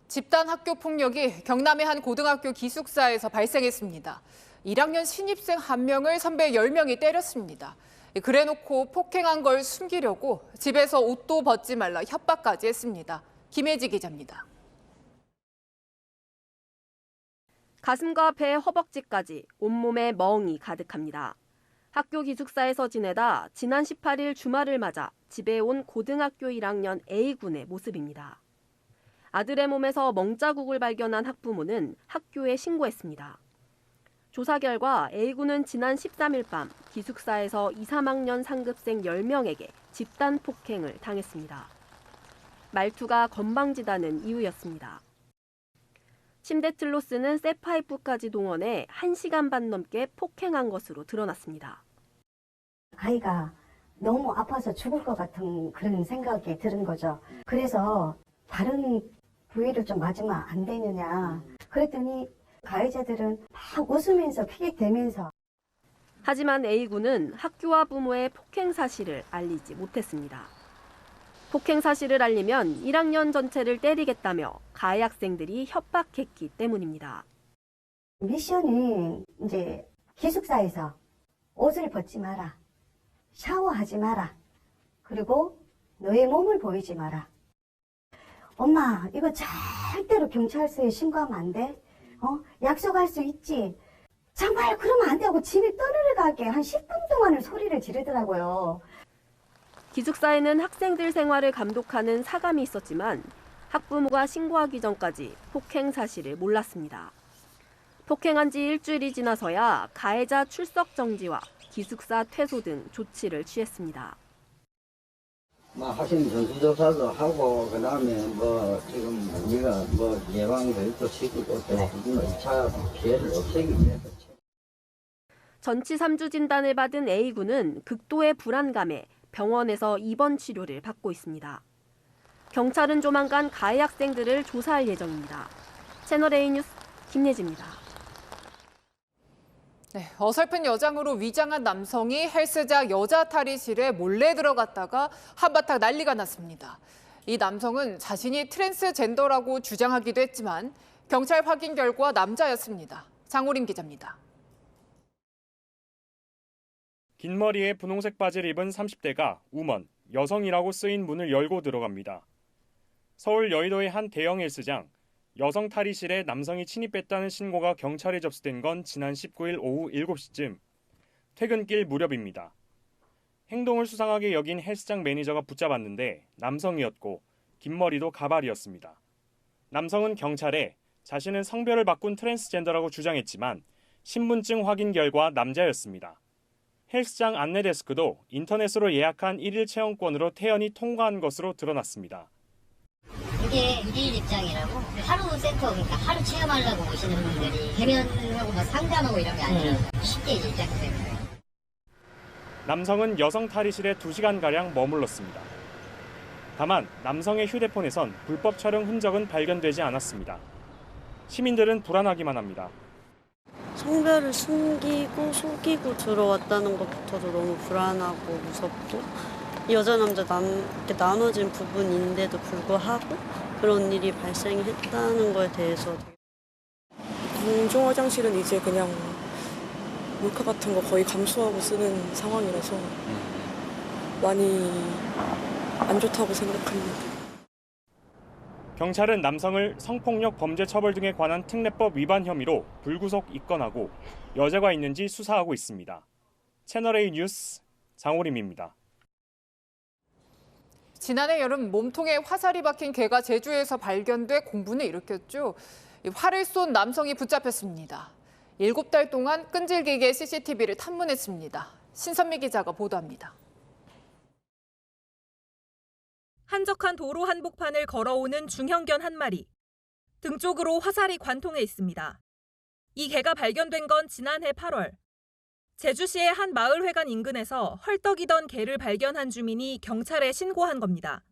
집단 학교 폭력이 경남의 한 고등학교 기숙사에서 발생했습니다. 1학년 신입생 1명을 선배 10명이 때렸습니다. 그래놓고 폭행한 걸 숨기려고 집에서 옷도 벗지 말라 협박까지 했습니다. 김혜지 기자입니다. 가슴과 배, 허벅지까지 온몸에 멍이 가득합니다. 학교 기숙사에서 지내다 지난 18일 주말을 맞아 집에 온 고등학교 1학년 A군의 모습입니다. 아들의 몸에서 멍자국을 발견한 학부모는 학교에 신고했습니다. 조사 결과 A군은 지난 13일 밤 기숙사에서 2, 3학년 상급생 10명에게 집단 폭행을 당했습니다. 말투가 건방지다는 이유였습니다. 침대 틀로 쓰는 쇠파이프까지 동원해 1시간 반 넘게 폭행한 것으로 드러났습니다. 아이가 너무 아파서 죽을 것 같은 그런 생각이 드는 거죠. 그래서 다른 부위를 좀 맞으면 안 되느냐. 그랬더니 가해자들은 막 웃으면서 피격대면서. 하지만 A군은 학교와 부모의 폭행 사실을 알리지 못했습니다. 폭행 사실을 알리면 1학년 전체를 때리겠다며 가해 학생들이 협박했기 때문입니다. 미션이 이제 기숙사에서 옷을 벗지 마라. 샤워하지 마라. 그리고 너의 몸을 보이지 마라. 엄마, 이거 절대로 경찰서에 신고하면 안 돼? 약속할 수 있지? 정말 그러면 안 되고 집에 떠들어가게 한 10분 동안을 소리를 지르더라고요. 기숙사에는 학생들 생활을 감독하는 사감이 있었지만 학부모가 신고하기 전까지 폭행 사실을 몰랐습니다. 폭행한 지 일주일이 지나서야 가해자 출석 정지와 기숙사 퇴소 등 조치를 취했습니다. 학생 전수조사도 하고 그다음에 지금 우리가 예방교육도 시키고 또 2차 피해를 없애기 위해서. 전치 3주 진단을 받은 A군은 극도의 불안감에 병원에서 입원 치료를 받고 있습니다. 경찰은 조만간 가해 학생들을 조사할 예정입니다. 채널A 뉴스 김예지입니다. 네, 어설픈 여장으로 위장한 남성이 헬스장 여자 탈의실에 몰래 들어갔다가 한바탕 난리가 났습니다. 이 남성은 자신이 트랜스젠더라고 주장하기도 했지만 경찰 확인 결과 남자였습니다. 장호림 기자입니다. 긴 머리에 분홍색 바지를 입은 30대가 우먼, 여성이라고 쓰인 문을 열고 들어갑니다. 서울 여의도의 한 대형 헬스장, 여성 탈의실에 남성이 침입했다는 신고가 경찰에 접수된 건 지난 19일 오후 7시쯤, 퇴근길 무렵입니다. 행동을 수상하게 여긴 헬스장 매니저가 붙잡았는데 남성이었고 긴 머리도 가발이었습니다. 남성은 경찰에 자신은 성별을 바꾼 트랜스젠더라고 주장했지만 신분증 확인 결과 남자였습니다. 헬스장 안내 데스크도 인터넷으로 예약한 1일 체험권으로 태연히 통과한 것으로 드러났습니다. 이게 1일 입장이라고 하루 센터, 그러니까 하루 체험하려고 오시는 분들이 대면하고 막 상담하고 이런 게 아니라 쉽게 입장되는 거예요. 남성은 여성 탈의실에 2시간가량 머물렀습니다. 다만 남성의 휴대폰에선 불법 촬영 흔적은 발견되지 않았습니다. 시민들은 불안하기만 합니다. 성별을 숨기고 속이고 들어왔다는 것부터도 너무 불안하고 무섭고 여자 남자 이렇게 나눠진 부분인데도 불구하고 그런 일이 발생했다는 거에 대해서 공중 화장실은 이제 그냥 몰카 같은 거 거의 감수하고 쓰는 상황이라서 많이 안 좋다고 생각합니다. 경찰은 남성을 성폭력 범죄 처벌 등에 관한 특례법 위반 혐의로 불구속 입건하고 여죄가 있는지 수사하고 있습니다. 채널A 뉴스 장호림입니다. 지난해 여름 몸통에 화살이 박힌 개가 제주에서 발견돼 공분을 일으켰죠. 활을 쏜 남성이 붙잡혔습니다. 7달 동안 끈질기게 CCTV를 탐문했습니다. 신선미 기자가 보도합니다. 한적한 도로 한복판을 걸어오는 중형견 한 마리. 등 쪽으로 화살이 관통해 있습니다. 이 개가 발견된 건 지난해 8월. 제주시의 한 마을회관 인근에서 헐떡이던 개를 발견한 주민이 경찰에 신고한 겁니다.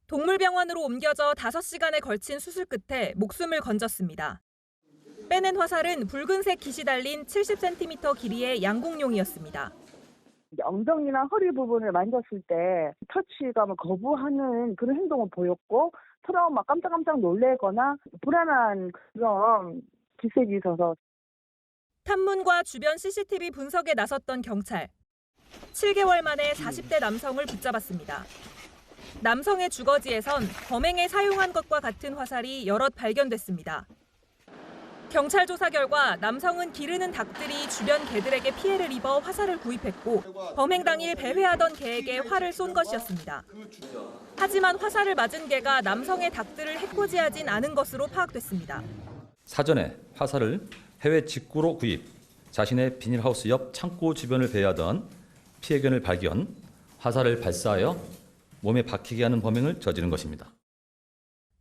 동물병원으로 옮겨져 5시간에 걸친 수술 끝에 목숨을 건졌습니다. 빼낸 화살은 붉은색 깃이 달린 70cm 길이의 양궁용이었습니다. 엉덩이나 허리 부분을 만졌을 때 터치감을 거부하는 그런 행동을 보였고 트라우마 깜짝깜짝 놀래거나 불안한 그런 기색이 있어서 탐문과 주변 CCTV 분석에 나섰던 경찰. 7개월 만에 40대 남성을 붙잡았습니다. 남성의 주거지에선 범행에 사용한 것과 같은 화살이 여럿 발견됐습니다. 경찰 조사 결과 남성은 기르는 닭들이 주변 개들에게 피해를 입어 화살을 구입했고 범행 당일 배회하던 개에게 활을 쏜 것이었습니다. 하지만 화살을 맞은 개가 남성의 닭들을 해코지하진 않은 것으로 파악됐습니다. 사전에 화살을 해외 직구로 구입, 자신의 비닐하우스 옆 창고 주변을 배회하던 피해견을 발견, 화살을 발사하여 몸에 박히게 하는 범행을 저지른 것입니다.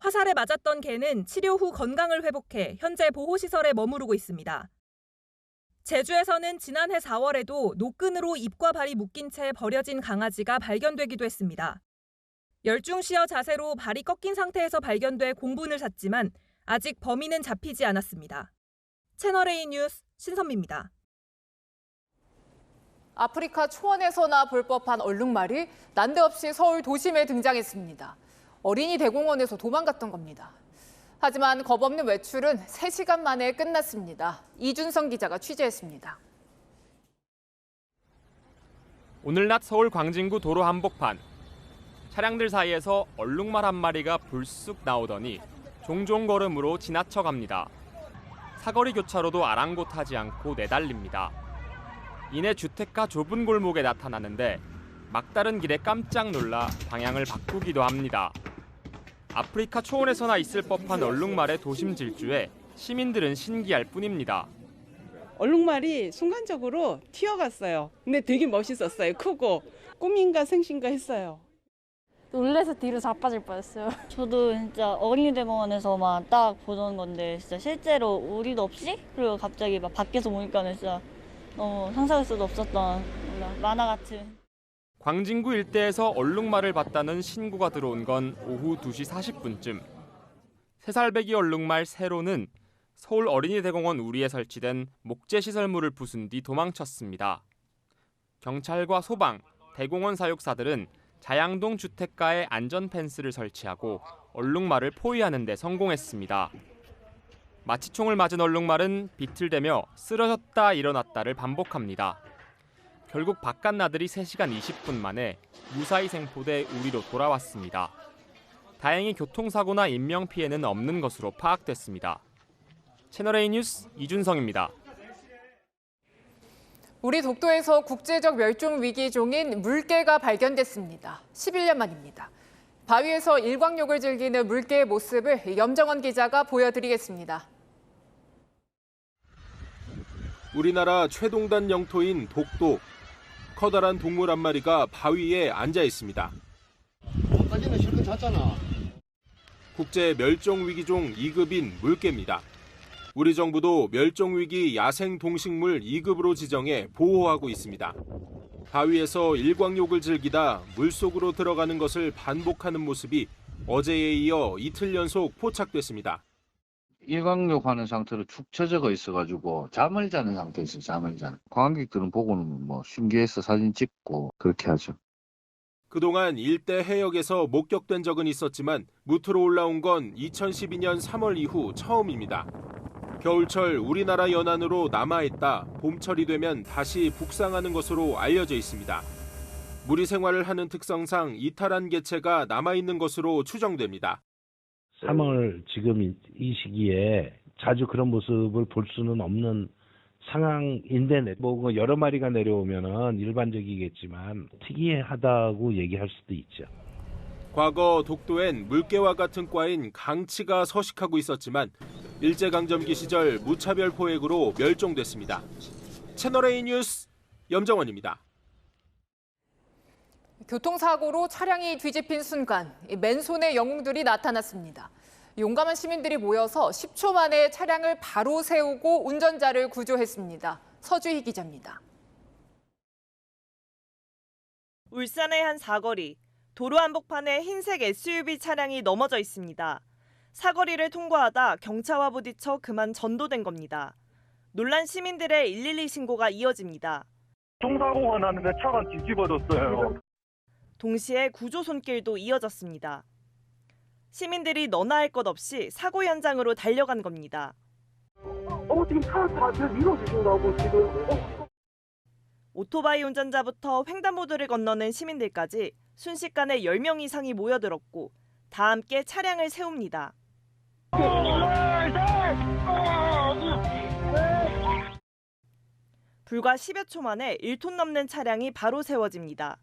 화살에 맞았던 개는 치료 후 건강을 회복해 현재 보호시설에 머무르고 있습니다. 제주에서는 지난해 4월에도 노끈으로 입과 발이 묶인 채 버려진 강아지가 발견되기도 했습니다. 열중시어 자세로 발이 꺾인 상태에서 발견돼 공분을 샀지만 아직 범인은 잡히지 않았습니다. 채널A 뉴스 신선미입니다. 아프리카 초원에서나 볼 법한 얼룩말이 난데없이 서울 도심에 등장했습니다. 어린이 대공원에서 도망갔던 겁니다. 하지만 겁없는 외출은 3시간 만에 끝났습니다. 이준성 기자가 취재했습니다. 오늘 낮 서울 광진구 도로 한복판. 차량들 사이에서 얼룩말 한 마리가 불쑥 나오더니 종종 걸음으로 지나쳐 갑니다. 사거리 교차로도 아랑곳하지 않고 내달립니다. 이내 주택가 좁은 골목에 나타나는데 막다른 길에 깜짝 놀라 방향을 바꾸기도 합니다. 아프리카 초원에서나 있을 법한 얼룩말의 도심 질주에 시민들은 신기할 뿐입니다. 얼룩말이 순간적으로 튀어갔어요. 근데 되게 멋있었어요. 크고 꿈인가 생신가 했어요. 놀래서 뒤로 자빠질 뻔했어요. 저도 진짜 어린이대공원에서만 딱 보던 건데 진짜 실제로 우리도 없이 그리고 갑자기 막 밖에서 보니까는 진짜 너무 상상할 수도 없었던 만화 같은. 광진구 일대에서 얼룩말을 봤다는 신고가 들어온 건 오후 2시 40분쯤. 3살배기 얼룩말 세로는 서울 어린이대공원 우리에 설치된 목재시설물을 부순 뒤 도망쳤습니다. 경찰과 소방, 대공원 사육사들은 자양동 주택가에 안전 펜스를 설치하고 얼룩말을 포위하는 데 성공했습니다. 마취총을 맞은 얼룩말은 비틀대며 쓰러졌다 일어났다를 반복합니다. 결국 바깥 나들이 3시간 20분 만에 무사히 생포돼 우리로 돌아왔습니다. 다행히 교통사고나 인명피해는 없는 것으로 파악됐습니다. 채널A 뉴스 이준성입니다. 우리 독도에서 국제적 멸종 위기종인 물개가 발견됐습니다. 11년 만입니다. 바위에서 일광욕을 즐기는 물개의 모습을 염정원 기자가 보여드리겠습니다. 우리나라 최동단 영토인 독도. 커다란 동물 한 마리가 바위에 앉아 있습니다. 까지는 실컷 잤잖아. 국제 멸종위기종 2급인 물개입니다. 우리 정부도 멸종위기 야생동식물 2급으로 지정해 보호하고 있습니다. 바위에서 일광욕을 즐기다 물속으로 들어가는 것을 반복하는 모습이 어제에 이어 이틀 연속 포착됐습니다. 일광욕하는 상태로 축 처져가 있어가지고 잠을 자는 상태에서 잠을 자는. 관광객들은 보고는 뭐 신기해서 사진 찍고 그렇게 하죠. 그동안 일대 해역에서 목격된 적은 있었지만 무트로 올라온 건 2012년 3월 이후 처음입니다. 겨울철 우리나라 연안으로 남아있다 봄철이 되면 다시 북상하는 것으로 알려져 있습니다. 무리 생활을 하는 특성상 이탈한 개체가 남아있는 것으로 추정됩니다. 3월 지금 이 시기에 자주 그런 모습을 볼 수는 없는 상황인데 뭐 여러 마리가 내려오면은 일반적이겠지만 특이하다고 얘기할 수도 있죠. 과거 독도엔 물개와 같은 과인 강치가 서식하고 있었지만 일제강점기 시절 무차별 포획으로 멸종됐습니다. 채널A 뉴스 염정원입니다. 교통사고로 차량이 뒤집힌 순간 맨손의 영웅들이 나타났습니다. 용감한 시민들이 모여서 10초 만에 차량을 바로 세우고 운전자를 구조했습니다. 서주희 기자입니다. 울산의 한 사거리. 도로 한복판에 흰색 SUV 차량이 넘어져 있습니다. 사거리를 통과하다 경차와 부딪혀 그만 전도된 겁니다. 놀란 시민들의 112 신고가 이어집니다. 총사고가 났는데 차가 뒤집어졌어요. 동시에 구조 손길도 이어졌습니다. 시민들이 너나 할 것 없이 사고 현장으로 달려간 겁니다. 지금 차 다 밀어주신다고 지금. 오토바이 운전자부터 횡단보도를 건너는 시민들까지 순식간에 10명 이상이 모여들었고 다 함께 차량을 세웁니다. 불과 10여 초 만에 1톤 넘는 차량이 바로 세워집니다.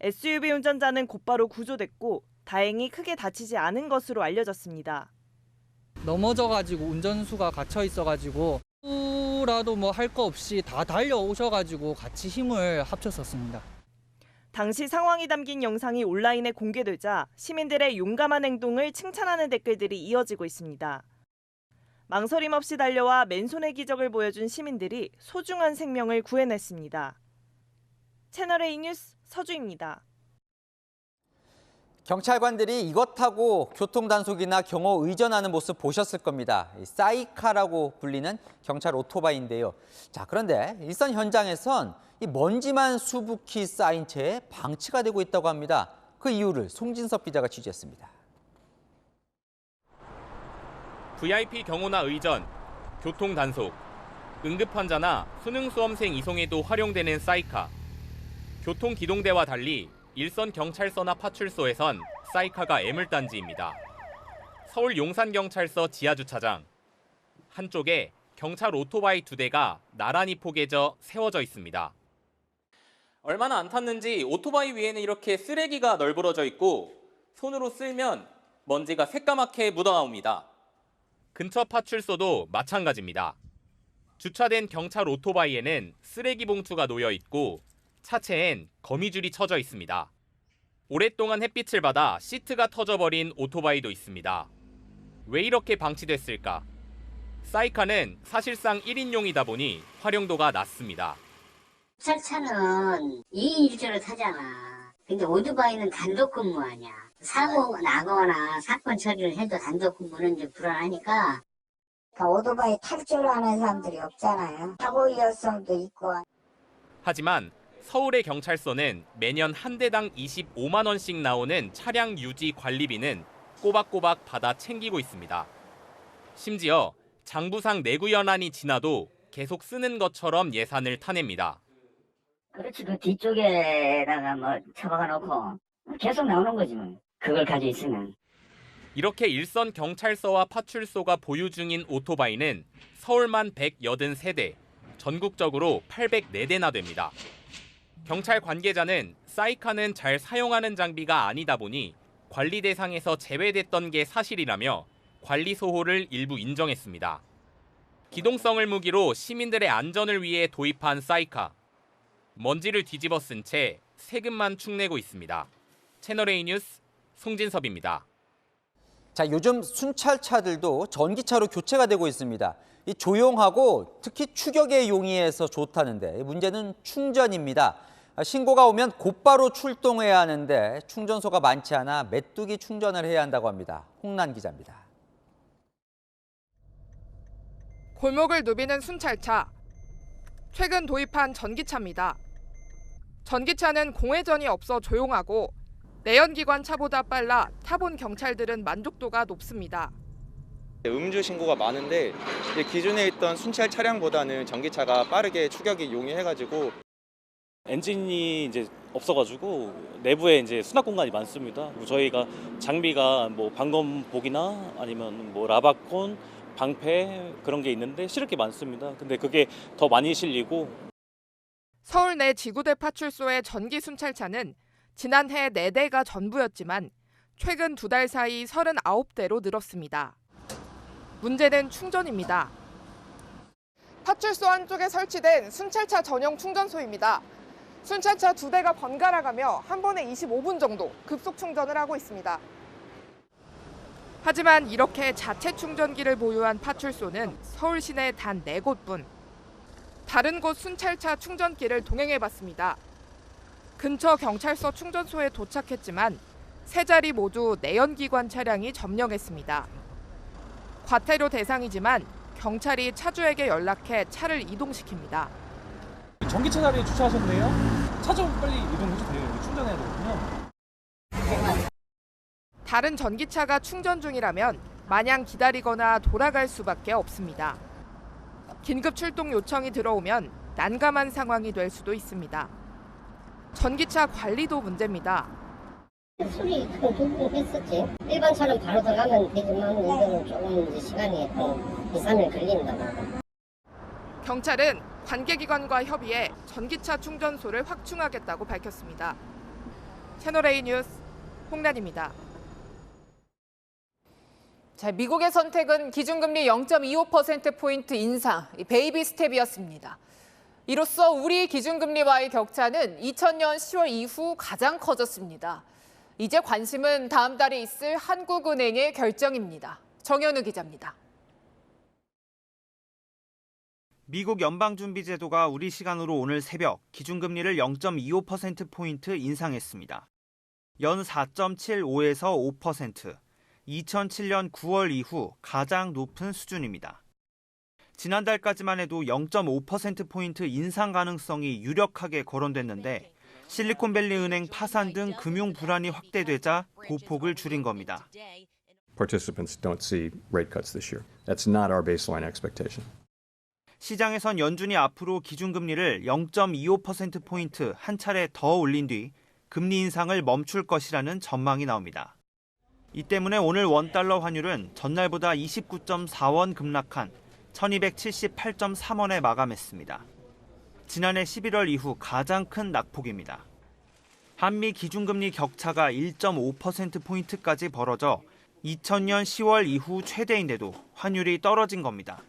SUV 운전자는 곧바로 구조됐고 다행히 크게 다치지 않은 것으로 알려졌습니다. 넘어져가지고 운전수가 갇혀 있어가지고 라도 뭐 할 거 없이 다 달려오셔가지고 같이 힘을 합쳤었습니다. 당시 상황이 담긴 영상이 온라인에 공개되자 시민들의 용감한 행동을 칭찬하는 댓글들이 이어지고 있습니다. 망설임 없이 달려와 맨손의 기적을 보여준 시민들이 소중한 생명을 구해냈습니다. 채널A 뉴스 서주입니다. 경찰관들이 이것하고 교통단속이나 경호 의전하는 모습 보셨을 겁니다. 사이카라고 불리는 경찰 오토바이인데요. 자, 그런데 일선 현장에선 이 먼지만 수북히 쌓인 채 방치가 되고 있다고 합니다. 그 이유를 송진섭 기자가 취재했습니다. VIP 경호나 의전, 교통단속, 응급환자나 수능수험생 이송에도 활용되는 사이카. 교통기동대와 달리 일선 경찰서나 파출소에선 사이카가 애물단지입니다. 서울 용산경찰서 지하주차장. 한쪽에 경찰 오토바이 2대가 나란히 포개져 세워져 있습니다. 얼마나 안 탔는지 오토바이 위에는 이렇게 쓰레기가 널브러져 있고 손으로 쓸면 먼지가 새까맣게 묻어나옵니다. 근처 파출소도 마찬가지입니다. 주차된 경찰 오토바이에는 쓰레기 봉투가 놓여 있고 차체엔 거미줄이 쳐져 있습니다. 오랫동안 햇빛을 받아 시트가 터져버린 오토바이도 있습니다. 왜 이렇게 방치됐을까? 사이카는 사실상 1인용이다 보니 활용도가 낮습니다. 차는 2인 1조로 타잖아. 근데 오토바이는 단독 근무하냐. 사고 나거나 사건 처리를 해도 단독 근무는 좀 불안하니까. 오토바이 탈 줄 아는 사람들이 없잖아요. 사고 위험성도 있고. 하지만 서울의 경찰서는 매년 한 대당 25만 원씩 나오는 차량 유지 관리비는 꼬박꼬박 받아 챙기고 있습니다. 심지어 장부상 내구 연한이 지나도 계속 쓰는 것처럼 예산을 타냅니다. 그렇지, 그 뒤쪽에다가 뭐 처박아 놓고 계속 나오는 거지 뭐. 그걸 가지고 있으면. 이렇게 일선 경찰서와 파출소가 보유 중인 오토바이는 서울만 183대, 전국적으로 804대나 됩니다. 경찰 관계자는 사이카는 잘 사용하는 장비가 아니다 보니 관리 대상에서 제외됐던 게 사실이라며 관리 소홀을 일부 인정했습니다. 기동성을 무기로 시민들의 안전을 위해 도입한 사이카. 먼지를 뒤집어 쓴 채 세금만 축내고 있습니다. 채널A 뉴스 송진섭입니다. 자, 요즘 순찰차들도 전기차로 교체가 되고 있습니다. 이 조용하고 특히 추격에 용이해서 좋다는데 문제는 충전입니다. 신고가 오면 곧바로 출동해야 하는데 충전소가 많지 않아 메뚜기 충전을 해야 한다고 합니다. 홍란 기자입니다. 골목을 누비는 순찰차. 최근 도입한 전기차입니다. 전기차는 공회전이 없어 조용하고 내연기관 차보다 빨라 타본 경찰들은 만족도가 높습니다. 음주 신고가 많은데 기존에 있던 순찰 차량보다는 전기차가 빠르게 추격이 용이해가지고 엔진이 이제 없어가지고 내부에 이제 수납 공간이 많습니다. 저희가 장비가 뭐 방검복이나 아니면 뭐 라바콘, 방패 그런 게 있는데 실을 게 많습니다. 근데 그게 더 많이 실리고. 서울 내 지구대 파출소의 전기 순찰차는 지난해 4대가 전부였지만 최근 2달 사이 39대로 늘었습니다. 문제는 충전입니다. 파출소 안쪽에 설치된 순찰차 전용 충전소입니다. 순찰차 2대가 번갈아 가며 한 번에 25분 정도 급속 충전을 하고 있습니다. 하지만 이렇게 자체 충전기를 보유한 파출소는 서울 시내 단 4곳뿐. 다른 곳 순찰차 충전기를 동행해봤습니다. 근처 경찰서 충전소에 도착했지만 세 자리 모두 내연기관 차량이 점령했습니다. 과태료 대상이지만 경찰이 차주에게 연락해 차를 이동시킵니다. 전기차 자리에 주차하셨네요? 차 좀 빨리 이동해주세요. 여기 충전해야 되거든요. 다른 전기차가 충전 중이라면 마냥 기다리거나 돌아갈 수밖에 없습니다. 긴급 출동 요청이 들어오면 난감한 상황이 될 수도 있습니다. 전기차 관리도 문제입니다. 수리 좀 했었지. 일반 차는 바로 들어가면 되지만 이거는 조금 이제 시간이 2, 3일 걸린다. 경찰은 관계기관과 협의해 전기차 충전소를 확충하겠다고 밝혔습니다. 채널A 뉴스 홍란입니다. 자, 미국의 선택은 기준금리 0.25%포인트 인상, 베이비 스텝이었습니다. 이로써 우리 기준금리와의 격차는 2000년 10월 이후 가장 커졌습니다. 이제 관심은 다음 달에 있을 한국은행의 결정입니다. 정현우 기자입니다. 미국 연방준비제도가 우리 시간으로 오늘 새벽 기준금리를 0.25%포인트 인상했습니다. 연 4.75에서 5%, 2007년 9월 이후 가장 높은 수준입니다. 지난달까지만 해도 0.5%포인트 인상 가능성이 유력하게 거론됐는데 실리콘밸리 은행 파산 등 금융 불안이 확대되자 보폭을 줄인 겁니다. Participants don't see rate cuts this year. That's not our baseline expectation. 시장에선 연준이 앞으로 기준금리를 0.25%포인트 한 차례 더 올린 뒤 금리 인상을 멈출 것이라는 전망이 나옵니다. 이 때문에 오늘 원달러 환율은 전날보다 29.4원 급락한 1278.3원에 마감했습니다. 지난해 11월 이후 가장 큰 낙폭입니다. 한미 기준금리 격차가 1.5%포인트까지 벌어져 2000년 10월 이후 최대인데도 환율이 떨어진 겁니다.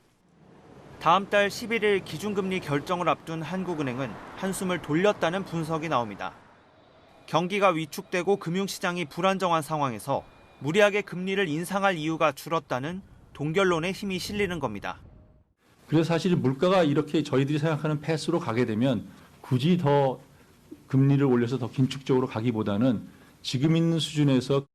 다음 달 11일 기준금리 결정을 앞둔 한국은행은 한숨을 돌렸다는 분석이 나옵니다. 경기가 위축되고 금융시장이 불안정한 상황에서 무리하게 금리를 인상할 이유가 줄었다는 동결론에 힘이 실리는 겁니다. 그래서 사실 물가가 이렇게 저희들이 생각하는 패스로 가게 되면 굳이 더 금리를 올려서 더 긴축적으로 가기보다는 지금 있는 수준에서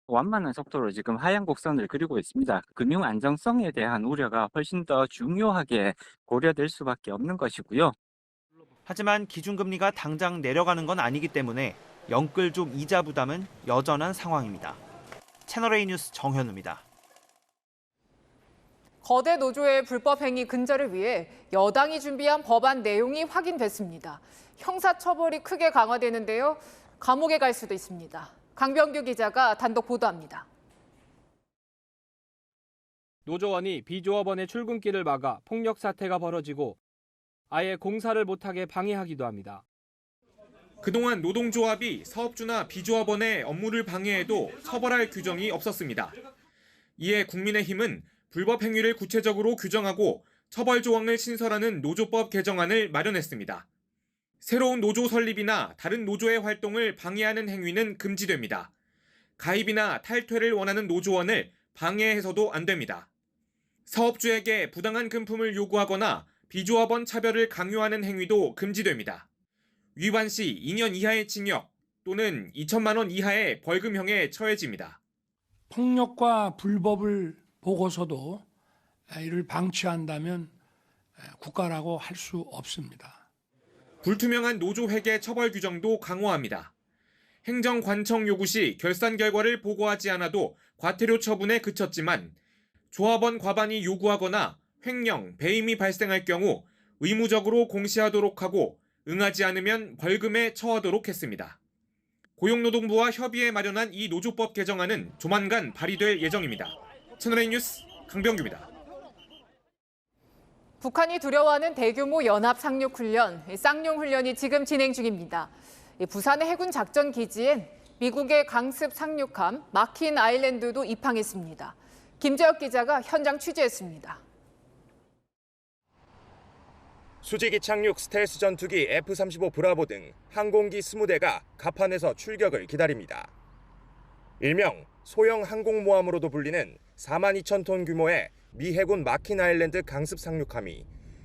완만한 속도로 지금 하향 곡선을 그리고 있습니다. 금융 안정성에 대한 우려가 훨씬 더 중요하게 고려될 수밖에 없는 것이고요. 하지만 기준금리가 당장 내려가는 건 아니기 때문에 영끌족 이자 부담은 여전한 상황입니다. 채널A 뉴스 정현우입니다. 거대 노조의 불법 행위 근절을 위해 여당이 준비한 법안 내용이 확인됐습니다. 형사처벌이 크게 강화되는데요. 감옥에 갈 수도 있습니다. 강병규 기자가 단독 보도합니다. 노조원이 비조합원의 출근길을 막아 폭력 사태가 벌어지고 아예 공사를 못하게 방해하기도 합니다. 그동안 노동조합이 사업주나 비조합원의 업무를 방해해도 처벌할 규정이 없었습니다. 이에 국민의힘은 불법 행위를 구체적으로 규정하고 처벌 조항을 신설하는 노조법 개정안을 마련했습니다. 새로운 노조 설립이나 다른 노조의 활동을 방해하는 행위는 금지됩니다. 가입이나 탈퇴를 원하는 노조원을 방해해서도 안 됩니다. 사업주에게 부당한 금품을 요구하거나 비조합원 차별을 강요하는 행위도 금지됩니다. 위반 시 2년 이하의 징역 또는 2천만 원 이하의 벌금형에 처해집니다. 폭력과 불법을 보고서도 이를 방치한다면 국가라고 할 수 없습니다. 불투명한 노조회계 처벌 규정도 강화합니다. 행정관청 요구 시 결산 결과를 보고하지 않아도 과태료 처분에 그쳤지만 조합원 과반이 요구하거나 횡령, 배임이 발생할 경우 의무적으로 공시하도록 하고 응하지 않으면 벌금에 처하도록 했습니다. 고용노동부와 협의해 마련한 이 노조법 개정안은 조만간 발의될 예정입니다. 채널A 뉴스 강병규입니다. 북한이 두려워하는 대규모 연합 상륙훈련, 쌍용훈련이 지금 진행 중입니다. 부산의 해군 작전 기지엔 미국의 강습 상륙함 마킨 아일랜드도 입항했습니다. 김재혁 기자가 현장 취재했습니다. 수직 이착륙 스텔스 전투기 F-35 브라보 등 항공기 20대가 갑판에서 출격을 기다립니다. 일명 소형 항공모함으로도 불리는 42,000톤 규모의 미 해군 마킨 아일랜드 강습 상륙함이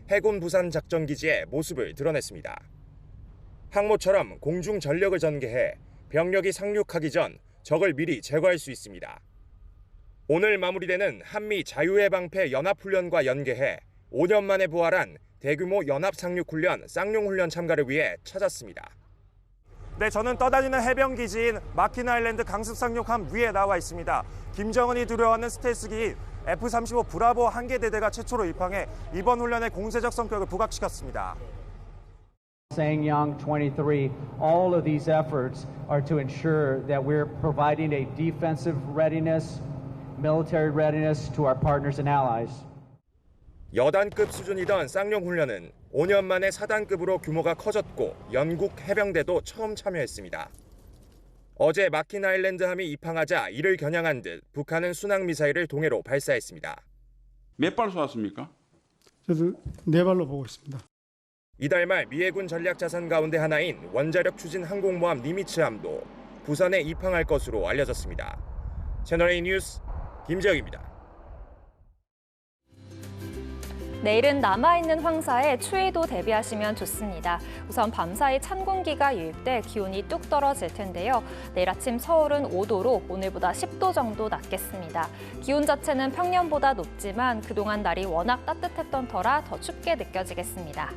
해군 부산 작전기지에 모습을 드러냈습니다. 항모처럼 공중 전력을 전개해 병력이 상륙하기 전 적을 미리 제거할 수 있습니다. 오늘 마무리되는 한미 자유의 방패 연합훈련과 연계해 5년 만에 부활한 대규모 연합 상륙훈련 쌍용훈련 참가를 위해 찾았습니다. 네, 저는 떠다니는 해병기지인 마킨 아일랜드 강습 상륙함 위에 나와 있습니다. 김정은이 두려워하는 스텔스기인 F-35 브라보 한개 대대가 최초로 입항해 이번 훈련의 공세적 성격을 부각시켰습니다. Sangyang 23, all of these efforts are to ensure that we're providing a defensive readiness, military readiness to our partners and allies. 여단급 수준이던 쌍용훈련은 5년 만에 4단급으로 규모가 커졌고 영국 해병대도 처음 참여했습니다. 어제 마킨 아일랜드 함이 입항하자 이를 겨냥한 듯 북한은 순항미사일을 동해로 발사했습니다. 몇 발 쏘았습니까? 저도 4발로 보고 있습니다. 이달 말 미 해군 전략 자산 가운데 하나인 원자력 추진 항공모함 니미츠함도 부산에 입항할 것으로 알려졌습니다. 채널A 뉴스 김재혁입니다. 내일은 남아있는 황사에 추위도 대비하시면 좋습니다. 우선 밤사이 찬 공기가 유입돼 기온이 뚝 떨어질 텐데요. 내일 아침 서울은 5도로 오늘보다 10도 정도 낮겠습니다. 기온 자체는 평년보다 높지만 그동안 날이 워낙 따뜻했던 터라 더 춥게 느껴지겠습니다.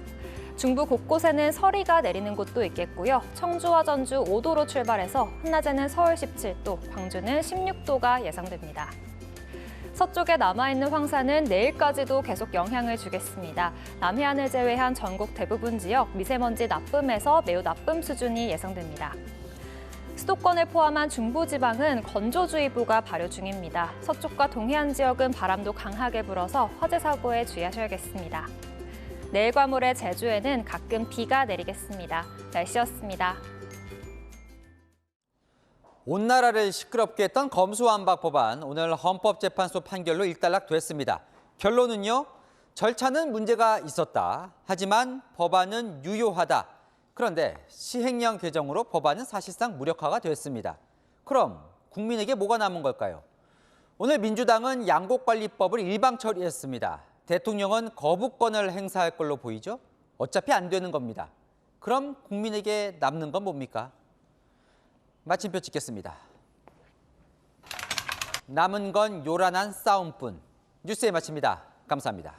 중부 곳곳에는 서리가 내리는 곳도 있겠고요. 청주와 전주 5도로 출발해서 한낮에는 서울 17도, 광주는 16도가 예상됩니다. 서쪽에 남아있는 황사는 내일까지도 계속 영향을 주겠습니다. 남해안을 제외한 전국 대부분 지역 미세먼지 나쁨에서 매우 나쁨 수준이 예상됩니다. 수도권을 포함한 중부지방은 건조주의보가 발효 중입니다. 서쪽과 동해안 지역은 바람도 강하게 불어서 화재 사고에 주의하셔야겠습니다. 내일과 모레 제주에는 가끔 비가 내리겠습니다. 날씨였습니다. 온 나라를 시끄럽게 했던 검수완박 법안, 오늘 헌법재판소 판결로 일단락됐습니다. 결론은요, 절차는 문제가 있었다. 하지만 법안은 유효하다. 그런데 시행령 개정으로 법안은 사실상 무력화가 됐습니다. 그럼 국민에게 뭐가 남은 걸까요? 오늘 민주당은 양곡관리법을 일방 처리했습니다. 대통령은 거부권을 행사할 걸로 보이죠? 어차피 안 되는 겁니다. 그럼 국민에게 남는 건 뭡니까? 마침표 찍겠습니다. 남은 건 요란한 싸움뿐. 뉴스에 마칩니다. 감사합니다.